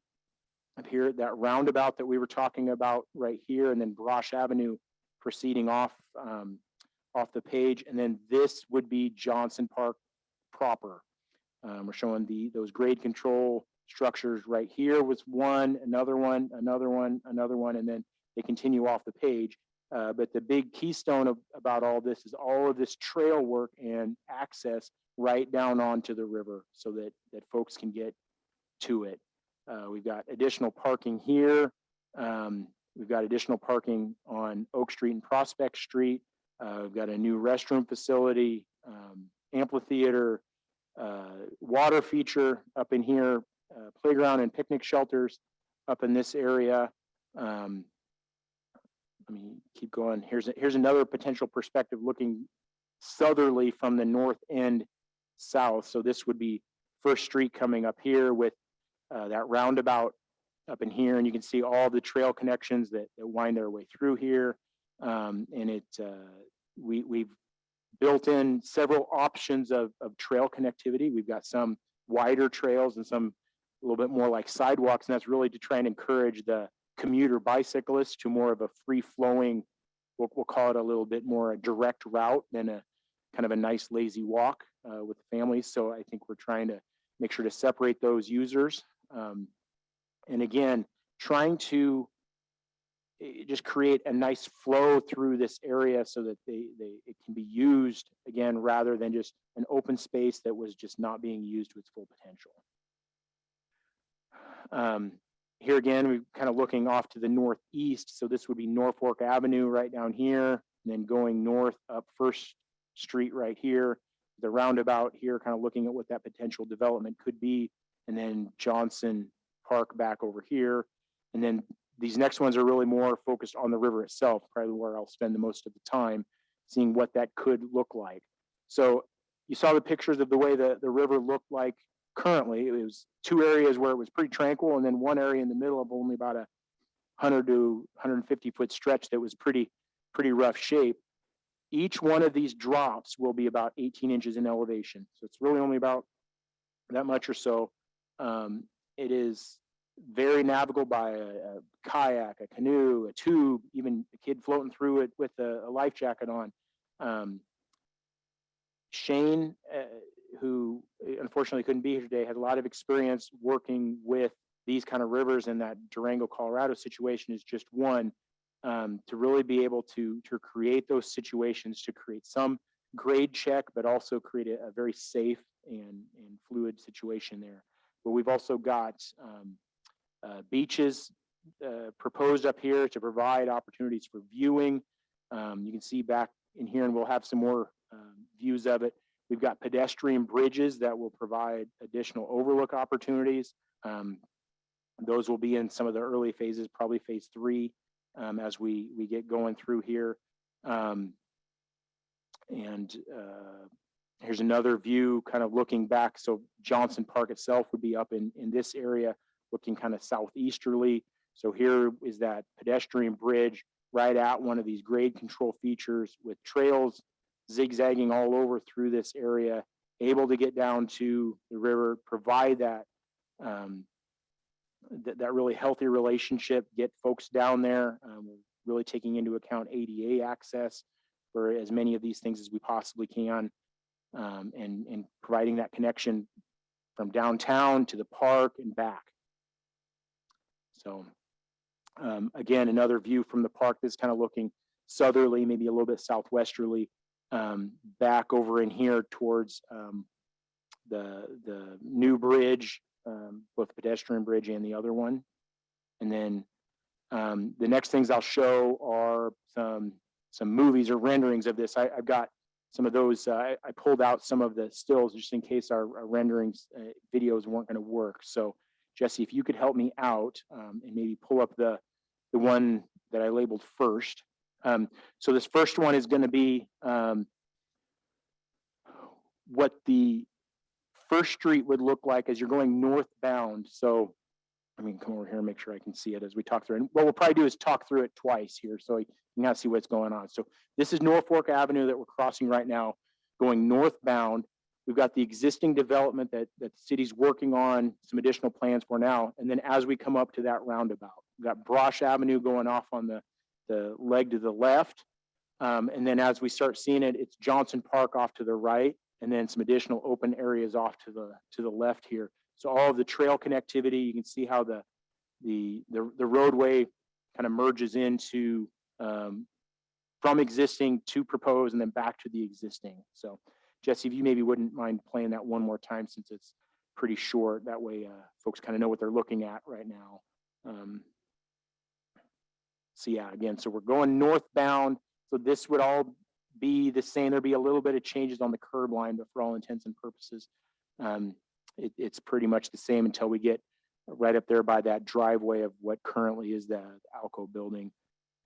up here, that roundabout that we were talking about right here, and then Brosh Avenue proceeding off the page. And then this would be Johnson Park proper. We're showing those grade control structures right here was one, another one, another one, another one, and then they continue off the page. But the big keystone about all this is all of this trail work and access right down onto the river so that folks can get to it. We've got additional parking here. We've got additional parking on Oak Street and Prospect Street. We've got a new restroom facility, amphitheater, water feature up in here, playground and picnic shelters up in this area. Let me keep going. Here's another potential perspective looking southerly from the north end south. So this would be First Street coming up here with that roundabout up in here, and you can see all the trail connections that wind their way through here. And we've built in several options of trail connectivity. We've got some wider trails and some a little bit more like sidewalks, and that's really to try and encourage the commuter bicyclist to more of a free flowing, we'll call it a little bit more a direct route than a kind of a nice lazy walk with the families. So I think we're trying to make sure to separate those users. And again, trying to just create a nice flow through this area so that it can be used again, rather than just an open space that was just not being used to its full potential. Here again, we're kind of looking off to the northeast. So this would be North Fork Avenue right down here, and then going north up First Street right here, the roundabout here, kind of looking at what that potential development could be, and then Johnson Park back over here. And then these next ones are really more focused on the river itself, probably where I'll spend the most of the time, seeing what that could look like. So you saw the pictures of the way the river looked like currently. It was two areas where it was pretty tranquil, and then one area in the middle of only about a 100 to 150 foot stretch that was pretty rough shape. Each one of these drops will be about 18 inches in elevation. So it's really only about that much or so. It is very navigable by a kayak, a canoe, a tube, even a kid floating through it with a life jacket on. Shane, who unfortunately couldn't be here today, had a lot of experience working with these kind of rivers, and that Durango, Colorado situation is just one, to really be able to create those situations, to create some grade check, but also create a very safe and fluid situation there. But we've also got beaches proposed up here to provide opportunities for viewing. You can see back in here, and we'll have some more views of it. We've got pedestrian bridges that will provide additional overlook opportunities. Those will be in some of the early phases, probably phase 3, as we get going through here. Here's another view kind of looking back. So Johnson Park itself would be up in this area, looking kind of southeasterly. So here is that pedestrian bridge right at one of these grade control features with trails zigzagging all over through this area, able to get down to the river, provide that that really healthy relationship, get folks down there. We're really taking into account ADA access for as many of these things as we possibly can, and providing that connection from downtown to the park and back. So again, another view from the park that's kind of looking southerly, maybe a little bit southwesterly, back over in here towards the new bridge, both the pedestrian bridge and the other one. And then the next things I'll show are some movies or renderings of this. I've got some of those. I pulled out some of the stills just in case our renderings videos weren't going to work. So Jesse, if you could help me out and maybe pull up the one that I labeled first. So this first one is going to be what the First Street would look like as you're going northbound. So, I mean, come over here and make sure I can see it as we talk through it. And what we'll probably do is talk through it twice here, so you can kind of see what's going on. So this is North Fork Avenue that we're crossing right now, going northbound. We've got the existing development that the city's working on some additional plans for now. And then as we come up to that roundabout, we've got Brosh Avenue going off on the leg to the left. And then as we start seeing it, it's Johnson Park off to the right, and then some additional open areas off to the left here. So all of the trail connectivity, you can see how the roadway kind of merges into from existing to proposed and then back to the existing. So Jesse, if you maybe wouldn't mind playing that one more time, since it's pretty short, that way folks kind of know what they're looking at right now. So yeah, again, so we're going northbound. So this would all be the same. There'd be a little bit of changes on the curb line, but for all intents and purposes, it's pretty much the same until we get right up there by that driveway of what currently is the Alco building.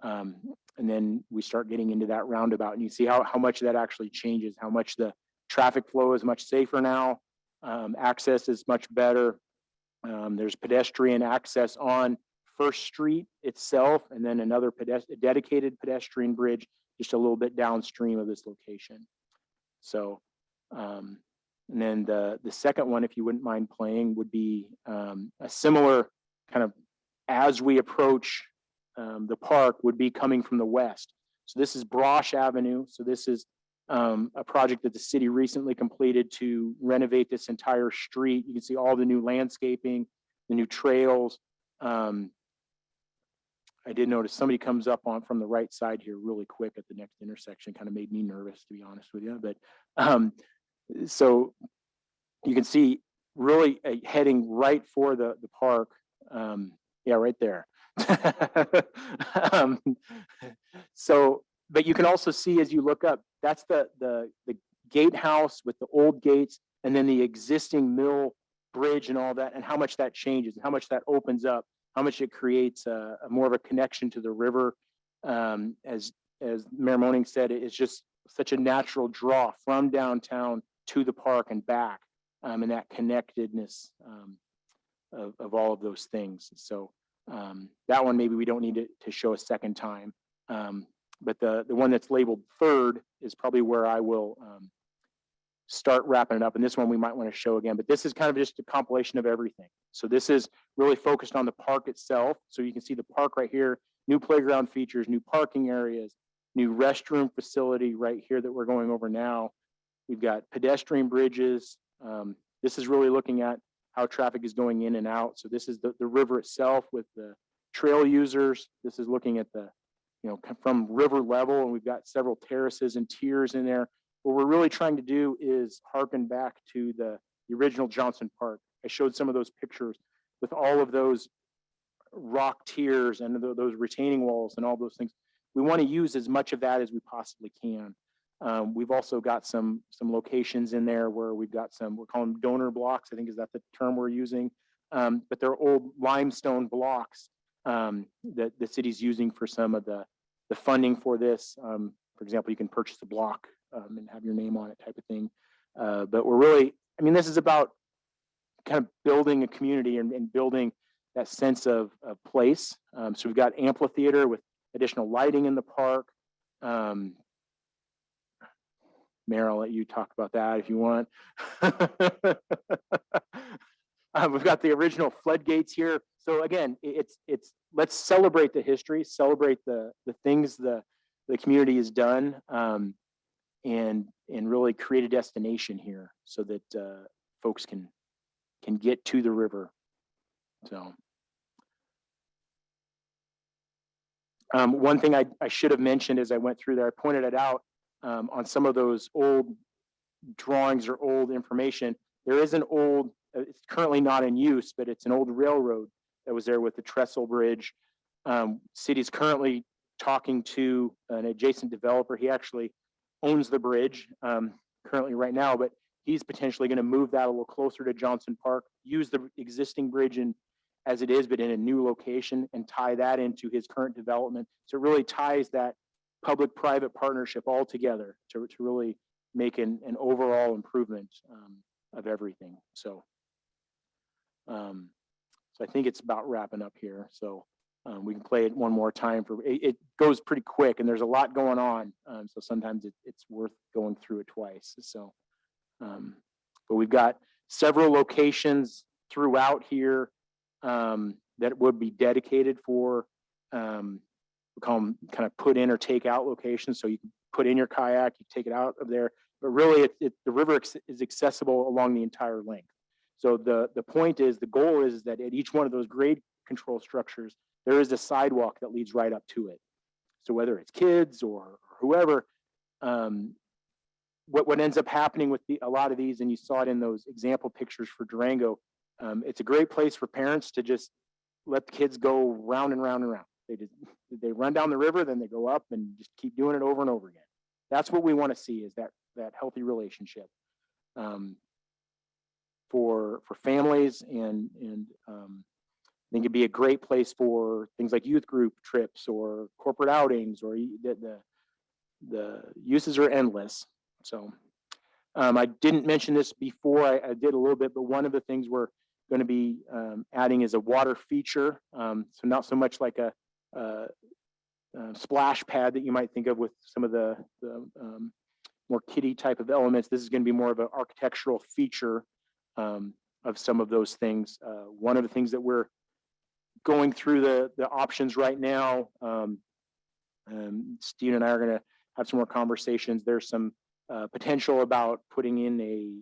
And then we start getting into that roundabout, and you see how much that actually changes, how much the Traffic flow is much safer now. Access is much better. There's pedestrian access on First Street itself, and then another dedicated pedestrian bridge just a little bit downstream of this location. So, and then the second one, if you wouldn't mind playing, would be a similar kind of, as we approach the park, would be coming from the west. So this is Brosh Avenue. So this is a project that the city recently completed to renovate this entire street. You can see all the new landscaping, the new trails. I did notice somebody comes up on from the right side here really quick at the next intersection. Kind of made me nervous, to be honest with you. But so you can see really heading right for the park. Yeah, right there. So, but you can also see as you look up, that's the gatehouse with the old gates, and then the existing mill bridge and all that, and how much that changes, and how much that opens up, how much it creates a more of a connection to the river. As Mayor Moenning said, it's just such a natural draw from downtown to the park and back, and that connectedness of all of those things. So that one maybe we don't need to show a second time. But the one that's labeled third is probably where I will start wrapping it up. And this one we might want to show again, but this is kind of just a compilation of everything. So this is really focused on the park itself. So you can see the park right here, new playground features, new parking areas, new restroom facility right here that we're going over now. We've got pedestrian bridges. This is really looking at how traffic is going in and out. So this is the river itself with the trail users. This is looking at the, from river level, and we've got several terraces and tiers in there. What we're really trying to do is harken back to the original Johnson Park. I showed some of those pictures with all of those rock tiers and those retaining walls and all those things. We want to use as much of that as we possibly can. We've also got some locations in there where we've got we're calling them donor blocks. I think is that the term we're using, but they're old limestone blocks that the city's using for some of the funding for this. For example, you can purchase a block and have your name on it type of thing. But we're really, this is about kind of building a community and building that sense of place. So we've got amphitheater with additional lighting in the park. Mayor, I'll let you talk about that if you want. We've got the original floodgates here. So again, it's let's celebrate the history, celebrate the things the community has done, and really create a destination here so that folks can get to the river. So one thing I should have mentioned as I went through there, I pointed it out on some of those old drawings or old information. There is an old, it's currently not in use, but it's an old railroad that was there with the trestle bridge. City's currently talking to an adjacent developer. He actually owns the bridge currently right now, but he's potentially going to move that a little closer to Johnson Park, use the existing bridge as it is, but in a new location, and tie that into his current development. So it really ties that public-private partnership all together to really make an overall improvement of everything. So, so I think it's about wrapping up here. So we can play it one more time. It goes pretty quick, and there's a lot going on. So sometimes it's worth going through it twice. So, but we've got several locations throughout here that would be dedicated for, we call them kind of put in or take out locations. So you can put in your kayak, you take it out of there, but really the river is accessible along the entire length. So the point is, the goal is that at each one of those grade control structures, there is a sidewalk that leads right up to it. So whether it's kids or whoever, what ends up happening with a lot of these, and you saw it in those example pictures for Durango, it's a great place for parents to just let the kids go round and round and round. They run down the river, then they go up and just keep doing it over and over again. That's what we want to see, is that healthy relationship for families, and I think it'd be a great place for things like youth group trips or corporate outings, or the uses are endless. So I didn't mention this before. I did a little bit, but one of the things we're going to be adding is a water feature. So not so much like a splash pad that you might think of with some of the more kiddie type of elements. This is going to be more of an architectural feature of some of those things. One of the things that we're going through the options right now, Steve and I are going to have some more conversations. There's some potential about putting in a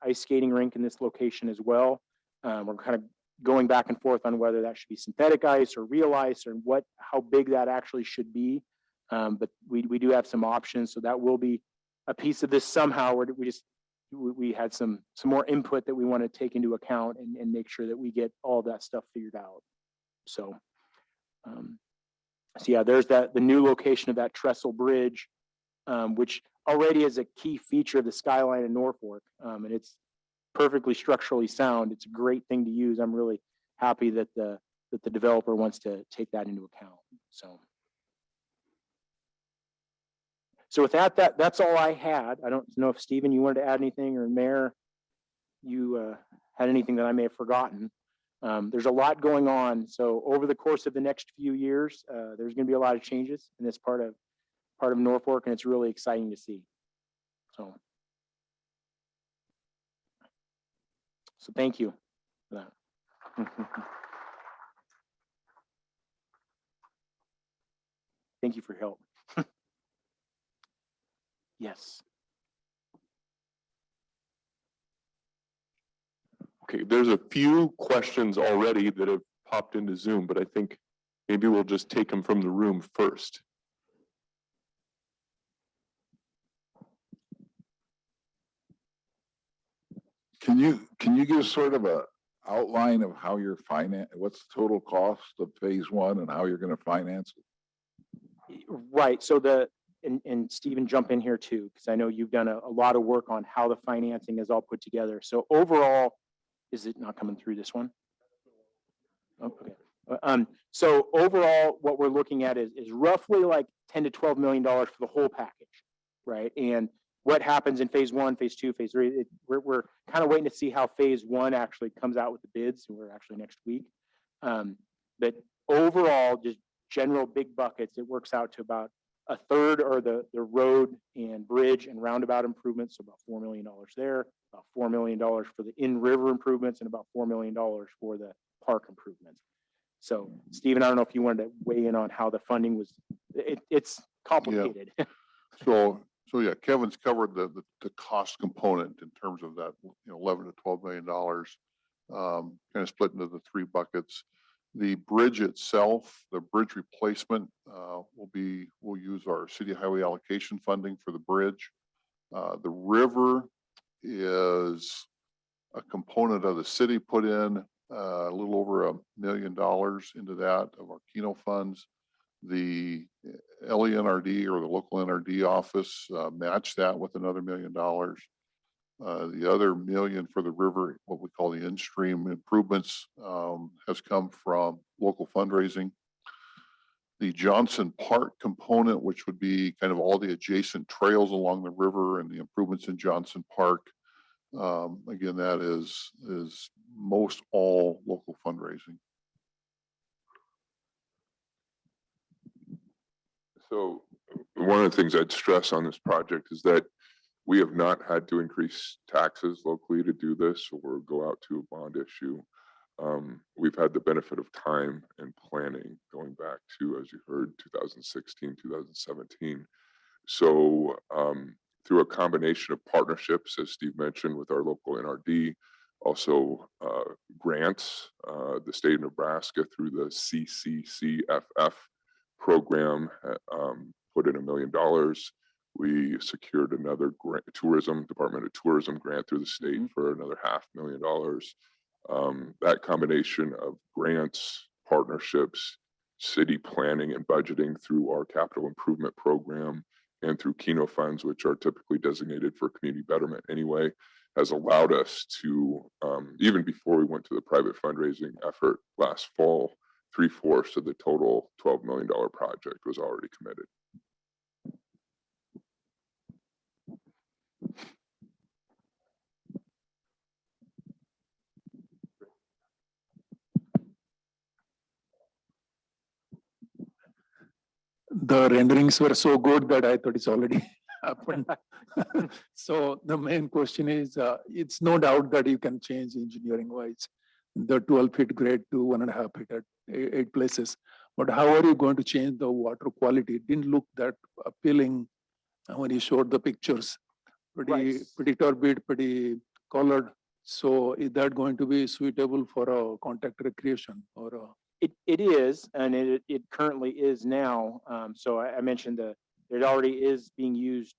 ice skating rink in this location as well. We're kind of going back and forth on whether that should be synthetic ice or real ice or how big that actually should be. But we do have some options, so that will be a piece of this somehow. Where we had some more input that we want to take into account and make sure that we get all that stuff figured out. So, so yeah, there's the new location of that trestle bridge, which already is a key feature of the skyline in Norfolk, and it's perfectly structurally sound. It's a great thing to use. I'm really happy that the developer wants to take that into account. So with that's all I had. I don't know if Stephen, you wanted to add anything, or Mayor, you had anything that I may have forgotten. There's a lot going on. So over the course of the next few years, there's going to be a lot of changes in this part of Norfolk, and it's really exciting to see. So thank you for that. Thank you for your help. Yes. Okay, there's a few questions already that have popped into Zoom, but I think maybe we'll just take them from the room first. Can you give sort of a outline of how you're what's the total cost of phase one and how you're going to finance it? Right. So and Stephen, jump in here too, because I know you've done a lot of work on how the financing is all put together. So overall, is it not coming through this one? Oh, okay. So overall, what we're looking at is roughly like $10 to $12 million for the whole package, right? And what happens in phase one, phase two, phase three, we're kind of waiting to see how phase one actually comes out with the bids. We're actually next week. But overall, just general big buckets, it works out to about a third are the road and bridge and roundabout improvements, so about $4 million there, about $4 million for the in-river improvements, and about $4 million for the park improvements. So, Stephen, I don't know if you wanted to weigh in on how the funding was. It's complicated. Yeah. So yeah, Kevin's covered the cost component in terms of that, $11 to $12 million, kind of split into the three buckets. The bridge itself, the bridge replacement, we'll use our city highway allocation funding for the bridge. The river is a component of the city put in a little over $1 million into that of our Keno funds. The LENRD, or the local NRD office, matched that with another $1 million. The other $1 million for the river, what we call the in-stream improvements, has come from local fundraising. The Johnson Park component, which would be kind of all the adjacent trails along the river and the improvements in Johnson Park, again, that is most all local fundraising. So one of the things I'd stress on this project is that we have not had to increase taxes locally to do this or go out to a bond issue. We've had the benefit of time and planning going back to, as you heard, 2016, 2017. So through a combination of partnerships, as Steve mentioned, with our local NRD, also grants, the state of Nebraska through the CCCFF program put in $1 million. We secured another grant, Department of Tourism grant through the state for another $500,000. That combination of grants, partnerships, city planning and budgeting through our capital improvement program and through Keno funds, which are typically designated for community betterment anyway, has allowed us to, even before we went to the private fundraising effort last fall, 3/4 of the total $12 million project was already committed. the renderings were so good that I thought it's already happened. So the main question is, it's no doubt that you can change engineering wise, the 12 feet grade to 1.5 feet at 8 places. But how are you going to change the water quality? It didn't look that appealing when you showed the pictures. Right. Pretty turbid, pretty colored. So is that going to be suitable for a contact recreation or a? It is, and it currently is now. So I mentioned it already is being used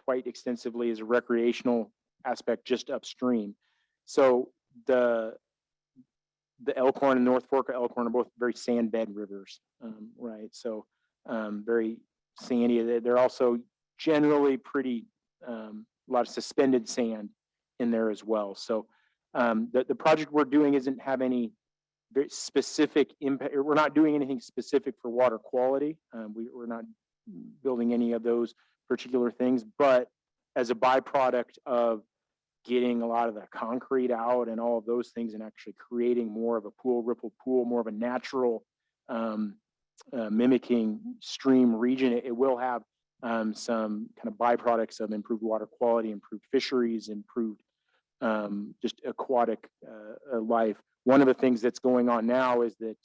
quite extensively as a recreational aspect just upstream. So the Elkhorn and North Fork Elkhorn are both very sand bed rivers, right? So very sandy. They're also generally pretty, a lot of suspended sand in there as well. So the project we're doing isn't have any very specific impact. We're not doing anything specific for water quality. We're not building any of those particular things, but as a byproduct of getting a lot of the concrete out and all of those things and actually creating more of a pool, rippled pool, more of a natural mimicking stream region, it will have some kind of byproducts of improved water quality, improved fisheries, improved just aquatic life. One of the things that's going on now is that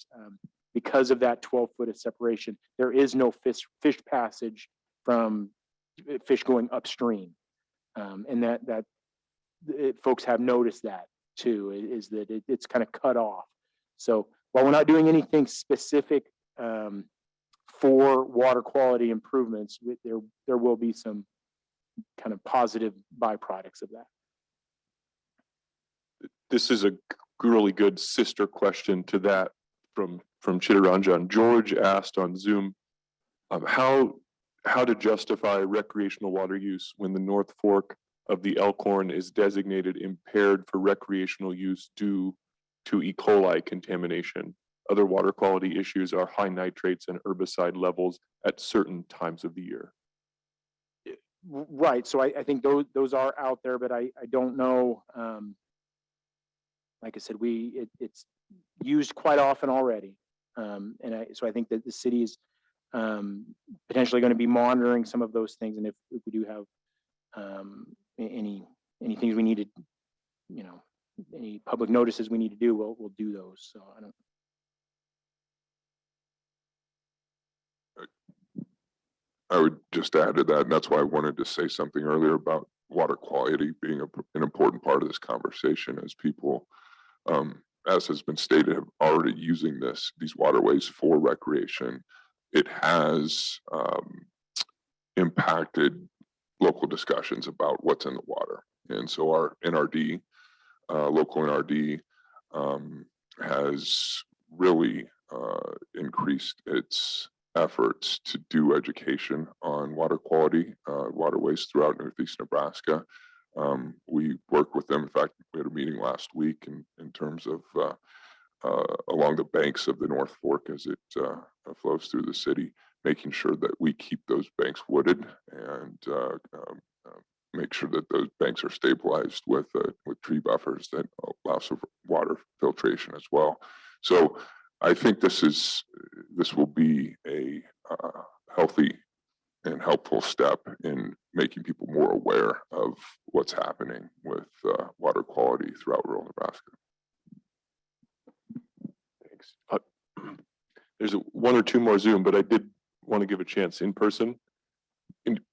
because of that 12 foot of separation, there is no fish passage from fish going upstream. And that folks have noticed that too, is that it's kind of cut off. So while we're not doing anything specific for water quality improvements, there will be some kind of positive byproducts of that. This is a really good sister question to that from Chittaranjan. George asked on Zoom how to justify recreational water use when the North Fork of the Elkhorn is designated impaired for recreational use due to E. coli contamination. Other water quality issues are high nitrates and herbicide levels at certain times of the year. Right. So I think those are out there, but I don't know. Like I said, it's used quite often already. So I think that the city is potentially going to be monitoring some of those things. And if we do have any things we need to, any public notices we need to do, we'll do those. So I don't. I would just add to that, and that's why I wanted to say something earlier about water quality being an important part of this conversation, as people, as has been stated, have already using these waterways for recreation. It has impacted local discussions about what's in the water. And so our NRD, local NRD, has really increased its efforts to do education on water quality, waterways throughout Northeast Nebraska. We work with them. In fact, we had a meeting last week in terms of along the banks of the North Fork as it flows through the city, making sure that we keep those banks wooded and make sure that those banks are stabilized with tree buffers that allow for water filtration as well. So I think this will be a healthy and helpful step in making people more aware of what's happening with water quality throughout rural Nebraska. Thanks. There's one or two more Zoom, but I did want to give a chance in person.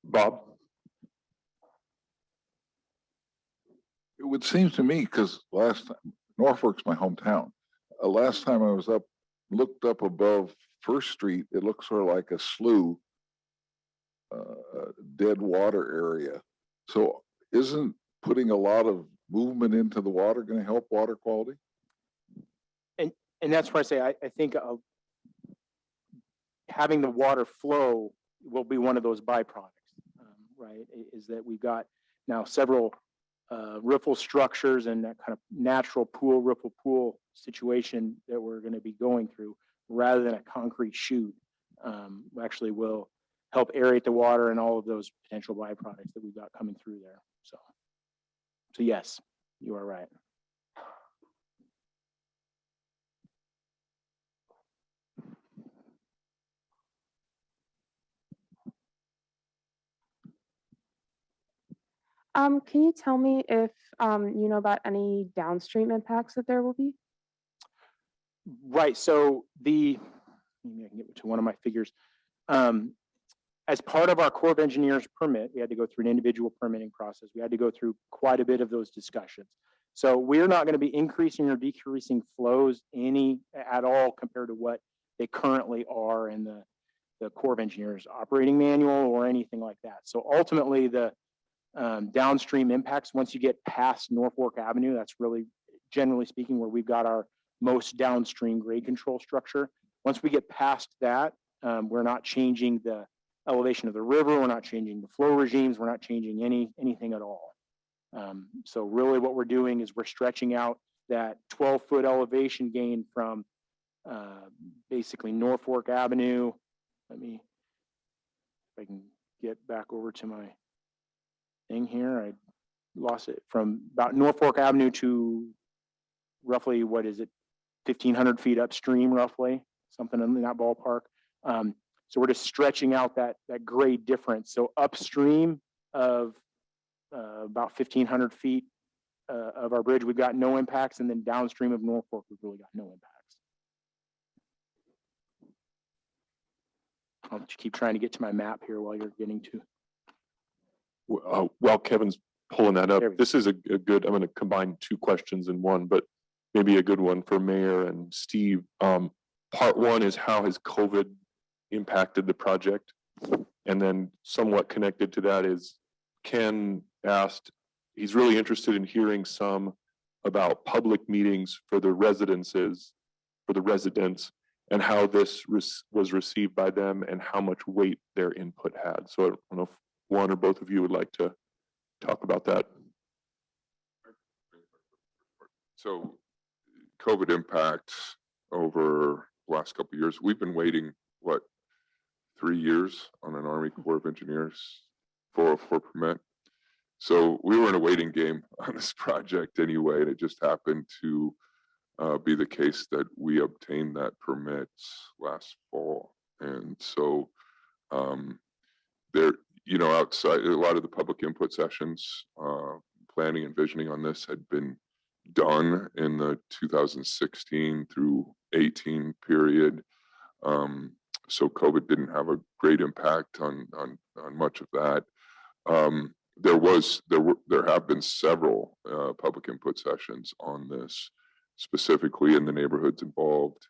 Bob? It would seem to me, because last time, Norfolk's my hometown. Last time I was looked up above First Street, it looks sort of like a slough, dead water area. So isn't putting a lot of movement into the water going to help water quality? And that's why I say I think having the water flow will be one of those byproducts, right? Is that we've got now several riffle structures and that kind of natural pool, riffle pool situation that we're going to be going through, rather than a concrete chute, actually will help aerate the water and all of those potential byproducts that we've got coming through there. So yes, you are right. Can you tell me if you know about any downstream impacts that there will be? Right, so maybe I can get to one of my figures. As part of our Corps of Engineers permit, we had to go through an individual permitting process. We had to go through quite a bit of those discussions. So we're not going to be increasing or decreasing flows at all compared to what they currently are in the Corps of Engineers operating manual or anything like that. So ultimately, the downstream impacts, once you get past North Fork Avenue, that's really, generally speaking, where we've got our most downstream grade control structure. Once we get past that, we're not changing the elevation of the river, we're not changing the flow regimes, we're not changing anything at all. So really what we're doing is we're stretching out that 12-foot elevation gain from basically North Fork Avenue. Let me, if I can get back over to my thing here. I lost it. From about North Fork Avenue to roughly, what is it, 1,500 feet upstream, roughly, something in that ballpark. So we're just stretching out that grade difference. So upstream of about 1,500 feet of our bridge, we've got no impacts, and then downstream of Norfolk, we've really got no impacts. I'll just keep trying to get to my map here while you're getting to. While Kevin's pulling that up, There we go. this is a good, I'm going to combine two questions in one, but maybe a good one for Mayor and Steve. Part one is, how has COVID impacted the project? And then somewhat connected to that is, Ken asked, he's really interested in hearing some about public meetings for the residences, for the residents, and how this was received by them and how much weight their input had. So I don't know if one or both of you would like to talk about that. So COVID impacts over the last couple of years, we've been waiting, what, 3 years on an Army Corps of Engineers 404 permit. So we were in a waiting game on this project anyway, and it just happened to be the case that we obtained that permit last fall. And so there, outside, a lot of the public input sessions, planning and visioning on this had been done in the 2016 through 18 period. So COVID didn't have a great impact on much of that. There have been several public input sessions on this, specifically in the neighborhoods involved.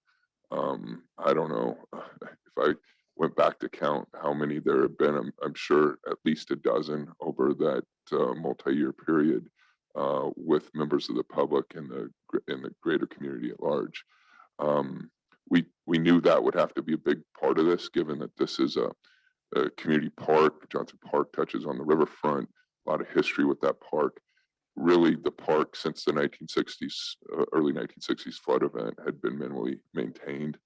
I don't know if I went back to count how many there have been. I'm sure at least a dozen over that multi-year period, with members of the public and the greater community at large. We knew that would have to be a big part of this, given that this is a community park. Johnson Park touches on the riverfront, a lot of history with that park. Really, the park since the 1960s, early 1960s flood event had been minimally maintained.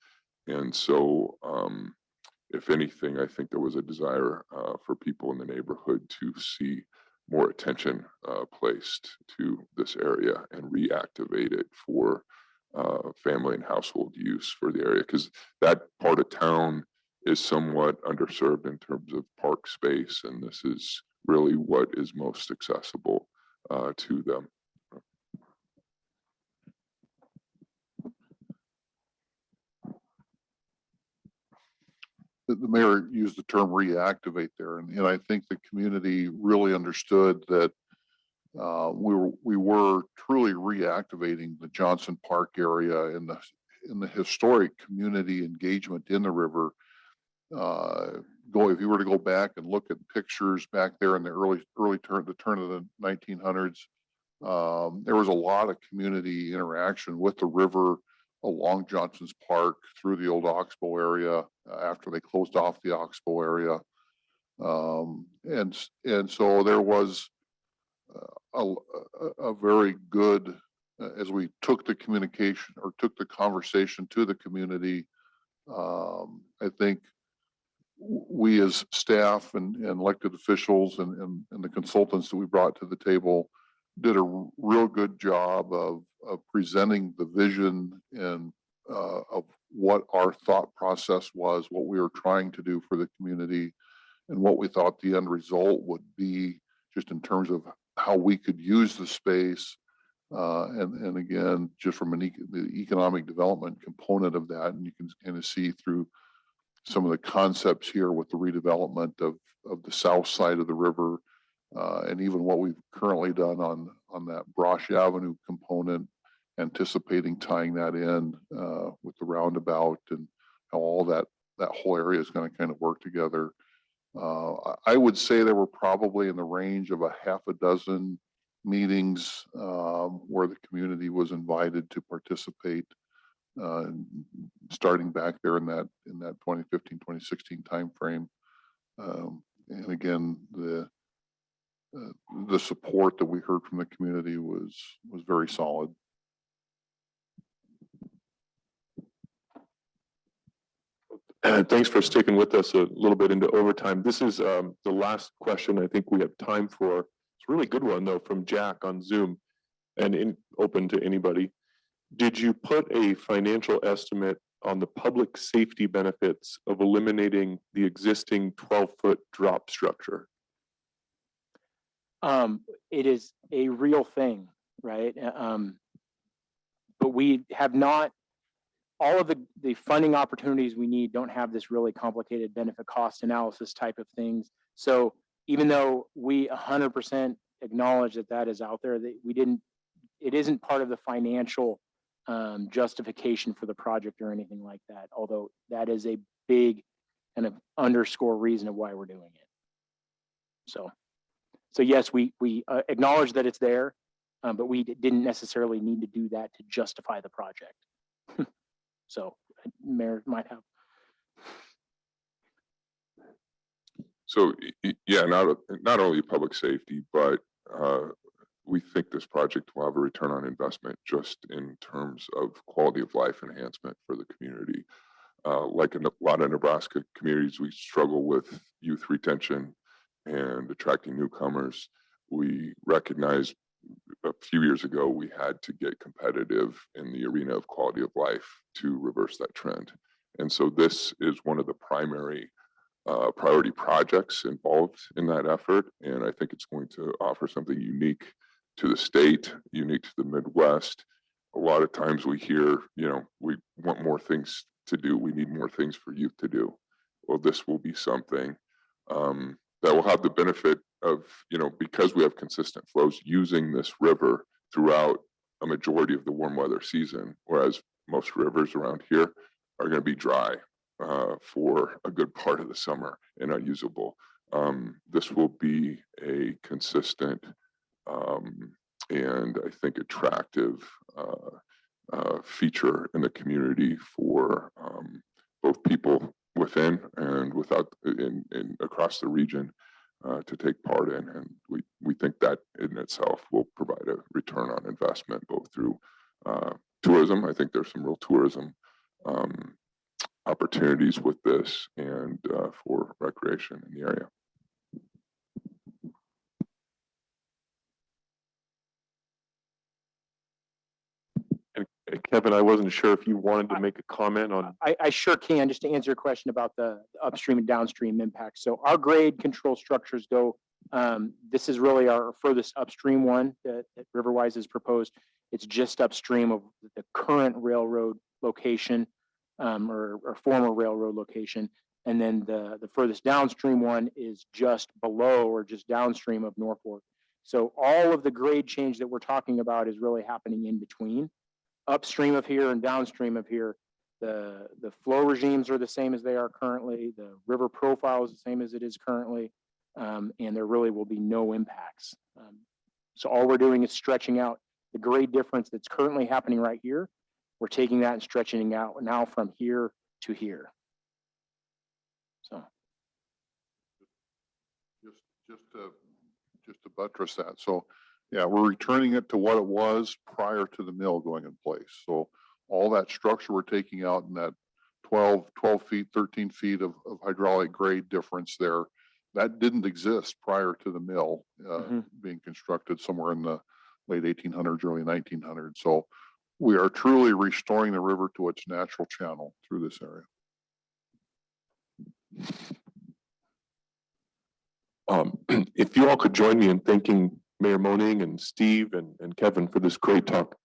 And so, if anything, I think there was a desire for people in the neighborhood to see more attention placed to this area and reactivate it for family and household use for the area, because that part of town is somewhat underserved in terms of park space, and this is really what is most accessible to them. The mayor used the term reactivate there, and I think the community really understood that we were truly reactivating the Johnson Park area in the historic community engagement in the river. If you were to go back and look at pictures back there in the turn of the 1900s, there was a lot of community interaction with the river along Johnson's Park through the old Oxbow area after they closed off the Oxbow area. And so there was a very good, as we took the communication or took the conversation to the community, I think we as staff and elected officials and the consultants that we brought to the table did a real good job of presenting the vision and of what our thought process was, what we were trying to do for the community, and what we thought the end result would be, just in terms of how we could use the space. And again, just from the economic development component of that, and you can kind of see through some of the concepts here with the redevelopment of the south side of the river, and even what we've currently done on that Brosh Avenue component, anticipating tying that in with the roundabout and how all that whole area is going to kind of work together. I would say there were probably in the range of a half a dozen meetings where the community was invited to participate, starting back there in that 2015, 2016 timeframe. And again, the support that we heard from the community was very solid. Thanks for sticking with us a little bit into overtime. This is the last question I think we have time for. It's a really good one though from Jack on Zoom, and open to anybody. Did you put a financial estimate on the public safety benefits of eliminating the existing 12-foot drop structure? It is a real thing, right? But we have not, all of the funding opportunities we need don't have this really complicated benefit cost analysis type of things. So even though we 100% acknowledge that is out there, that it isn't part of the financial justification for the project or anything like that, although that is a big kind of underscore reason of why we're doing it. So yes, we acknowledge that it's there, but we didn't necessarily need to do that to justify the project. So Mayor might have. So yeah, not only public safety, but we think this project will have a return on investment just in terms of quality of life enhancement for the community. Like in a lot of Nebraska communities, we struggle with youth retention and attracting newcomers. We recognized a few years ago we had to get competitive in the arena of quality of life to reverse that trend. And so this is one of the primary priority projects involved in that effort. And I think it's going to offer something unique to the state, unique to the Midwest. A lot of times we hear, we want more things to do. We need more things for youth to do. Well, this will be something that will have the benefit of, because we have consistent flows using this river throughout a majority of the warm weather season, whereas most rivers around here are going to be dry for a good part of the summer and unusable. This will be a consistent and I think attractive feature in the community for both people within and without in across the region to take part in. And we think that in itself will provide a return on investment, both through tourism. I think there's some real tourism opportunities with this and for recreation in the area. And Kevin, I wasn't sure if you wanted to make a comment on. I sure can, just to answer your question about the upstream and downstream impacts. So our grade control structures go, this is really our furthest upstream one that Riverwise has proposed. It's just upstream of the current railroad location or former railroad location. And then the furthest downstream one is just below or just downstream of Norfolk. So all of the grade change that we're talking about is really happening in between. Upstream of here and downstream of here, the flow regimes are the same as they are currently. The river profile is the same as it is currently. And there really will be no impacts. So all we're doing is stretching out the grade difference that's currently happening right here. We're taking that and stretching it out now from here to here. So just to buttress that. So yeah, we're returning it to what it was prior to the mill going in place. So all that structure we're taking out in that 12 feet, 13 feet of hydraulic grade difference there, that didn't exist prior to the mill being constructed somewhere in the late 1800s, early 1900s. So we are truly restoring the river to its natural channel through this area. If you all could join me in thanking Mayor Moenning and Steve and Kevin for this great talk.